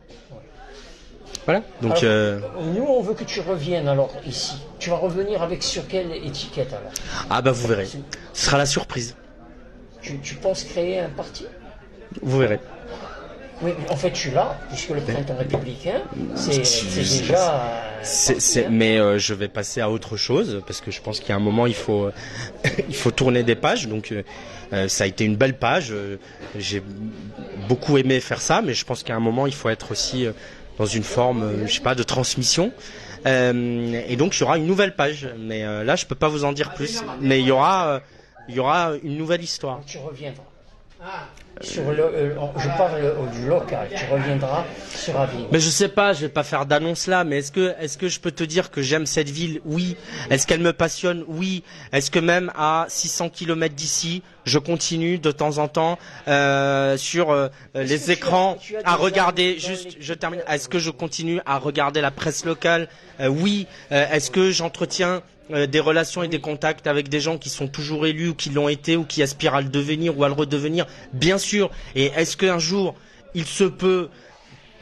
Voilà. Donc, nous, on veut que tu reviennes alors ici. Tu vas revenir avec sur quelle étiquette alors? Ah bah vous verrez. Ce sera la surprise. Tu penses créer un parti? Vous verrez. Oui, mais en fait, je suis là, puisque le printemps républicain, c'est déjà... Mais je vais passer à autre chose, parce que je pense qu'il y a un moment, il faut tourner des pages. Donc, ça a été une belle page. J'ai beaucoup aimé faire ça, mais je pense qu'à un moment, il faut être aussi dans une forme, je sais pas, de transmission. Et donc, il y aura une nouvelle page. Mais là, je peux pas vous en dire plus. Mais il y aura une nouvelle histoire. Tu reviendras. Je parle du local. Tu reviendras sur Avignon. Mais je sais pas, je vais pas faire d'annonce là, mais est-ce que je peux te dire que j'aime cette ville? Oui. Est-ce qu'elle me passionne? Oui. Est-ce que même à 600 km d'ici, je continue de temps en temps sur les écrans à regarder, je termine. Est-ce que je continue à regarder la presse locale? Oui. Est-ce que j'entretiens des relations et des contacts avec des gens qui sont toujours élus ou qui l'ont été ou qui aspirent à le devenir ou à le redevenir? Bien sûr. Et est-ce qu'un jour, il se peut,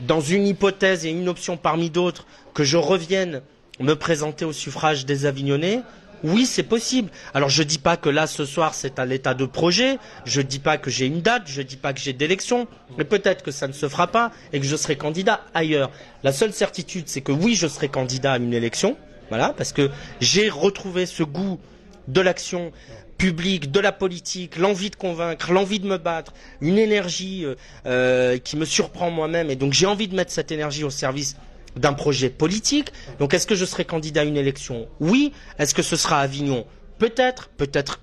dans une hypothèse et une option parmi d'autres, que je revienne me présenter au suffrage des Avignonnais? Oui, c'est possible. Alors je dis pas que là, ce soir, c'est à l'état de projet, je dis pas que j'ai une date, je dis pas que j'ai d'élection, mais peut-être que ça ne se fera pas et que je serai candidat ailleurs. La seule certitude, c'est que oui, je serai candidat à une élection. Voilà, parce que j'ai retrouvé ce goût de l'action publique, de la politique, l'envie de convaincre, l'envie de me battre, une énergie qui me surprend moi-même, et donc j'ai envie de mettre cette énergie au service d'un projet politique. Donc est-ce que je serai candidat à une élection? Oui. Est-ce que ce sera à Avignon? Peut-être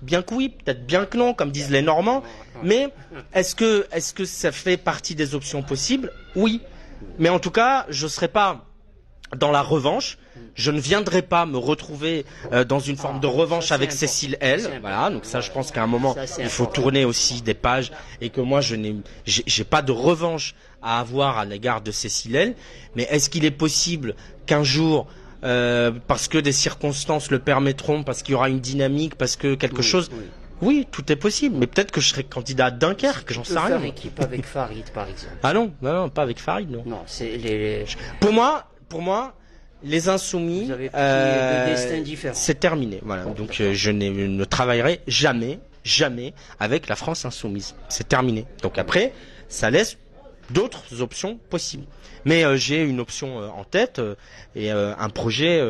bien que oui, peut-être bien que non, comme disent les Normands. Mais est-ce que ça fait partie des options possibles? Oui. Mais en tout cas, je ne serai pas dans la revanche. Je ne viendrai pas me retrouver dans une forme de revanche avec Cécile L. Voilà, donc ça, je pense qu'à un moment, il faut tourner aussi des pages et que moi, j'ai pas de revanche à avoir à l'égard de Cécile L. Mais est-ce qu'il est possible qu'un jour, parce que des circonstances le permettront, parce qu'il y aura une dynamique, parce que quelque chose... Oui, tout est possible, mais peut-être que je serai candidat à Dunkerque, j'en sais rien. Faire équipe avec Farid, par exemple. Ah non, pas avec Farid, non. Non, c'est Pour moi, les Insoumis, c'est terminé. Voilà. Donc je ne travaillerai jamais avec la France Insoumise. C'est terminé. Donc après, ça laisse d'autres options possibles. Mais j'ai une option en tête et un projet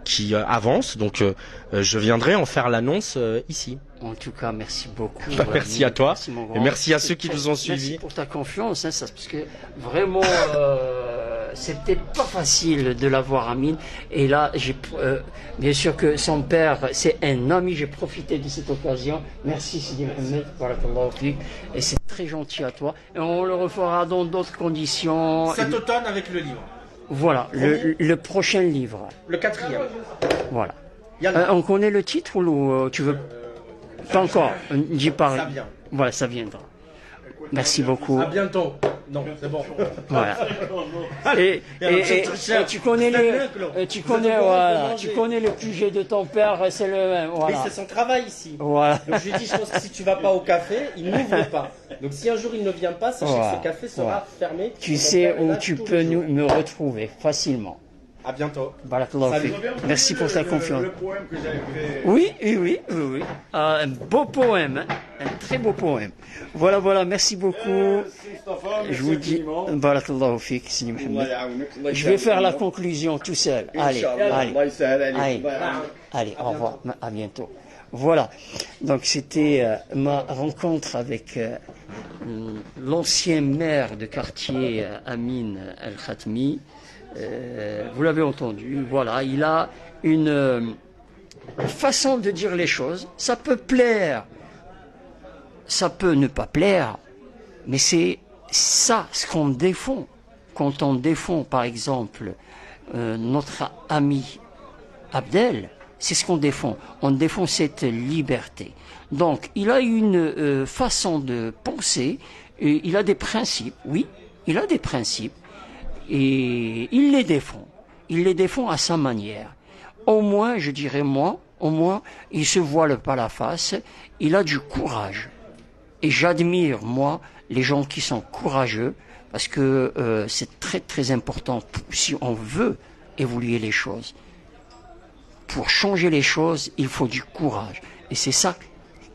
qui avance. Donc je viendrai en faire l'annonce ici. En tout cas, merci beaucoup. Merci à toi et merci à ceux qui nous ont suivis. Merci pour ta confiance, parce que vraiment, c'était pas facile de l'avoir, Amine. Et là, bien sûr que son père, c'est un ami. J'ai profité de cette occasion. Merci Sidi Mohamed, barakallahu fik. Et c'est très gentil à toi. Et on le refera dans d'autres conditions. Cet automne avec le livre. Voilà, le prochain livre. Le 4e. Voilà. On connaît le titre ou tu veux? Pas encore. J'y parle. Ça vient. Voilà, ça viendra. Merci beaucoup. À bientôt. Non, c'est bon. Voilà. Et tu connais tu connais le QG de ton père, c'est le même. Voilà. Oui, c'est son travail ici. Voilà. Donc je lui dis, je pense que si tu vas pas au café, il n'ouvre pas. Donc si un jour il ne vient pas, sachez que ce café sera fermé. Tu sais où tu peux me retrouver facilement. À bientôt. Barakallahu fik. Merci pour ta confiance. Le poème que j'avais fait. Oui. Un beau poème, hein. Un très beau poème. Voilà, merci beaucoup. Je vous dis, Barakallahu fik, Sidi Mohamed. Je vais faire la conclusion tout seul. Allez, au revoir, à bientôt. Voilà, donc c'était ma rencontre avec l'ancien maire de quartier Amin Al-Khatmi. Vous l'avez entendu, voilà, il a une façon de dire les choses. Ça peut plaire, ça peut ne pas plaire, mais c'est ça ce qu'on défend. Quand on défend, par exemple, notre ami Abdel, c'est ce qu'on défend. On défend cette liberté. Donc, il a une façon de penser, et il a des principes, oui, il a des principes. Et il les défend. Il les défend à sa manière. Au moins, je dirais moi, au moins, il se voile pas la face. Il a du courage. Et j'admire, moi, les gens qui sont courageux, parce que c'est très très important si on veut évoluer les choses. Pour changer les choses, il faut du courage. Et c'est ça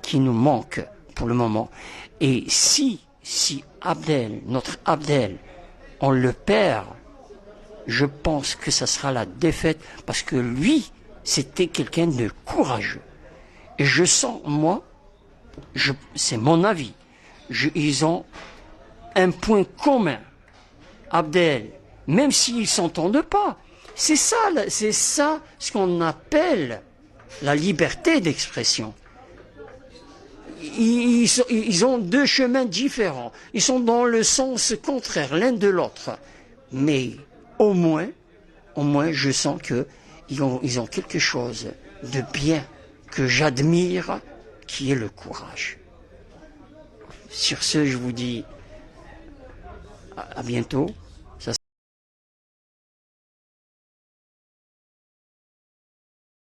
qui nous manque pour le moment. Et si Abdel, notre Abdel, on le perd, je pense que ça sera la défaite, parce que lui, c'était quelqu'un de courageux. Et je sens, moi, c'est mon avis, ils ont un point commun, Abdel, même s'ils s'entendent pas. C'est ça ce qu'on appelle la liberté d'expression. Ils ont deux chemins différents. Ils sont dans le sens contraire l'un de l'autre. Mais au moins, je sens qu'ils ont quelque chose de bien que j'admire, qui est le courage. Sur ce, je vous dis à bientôt.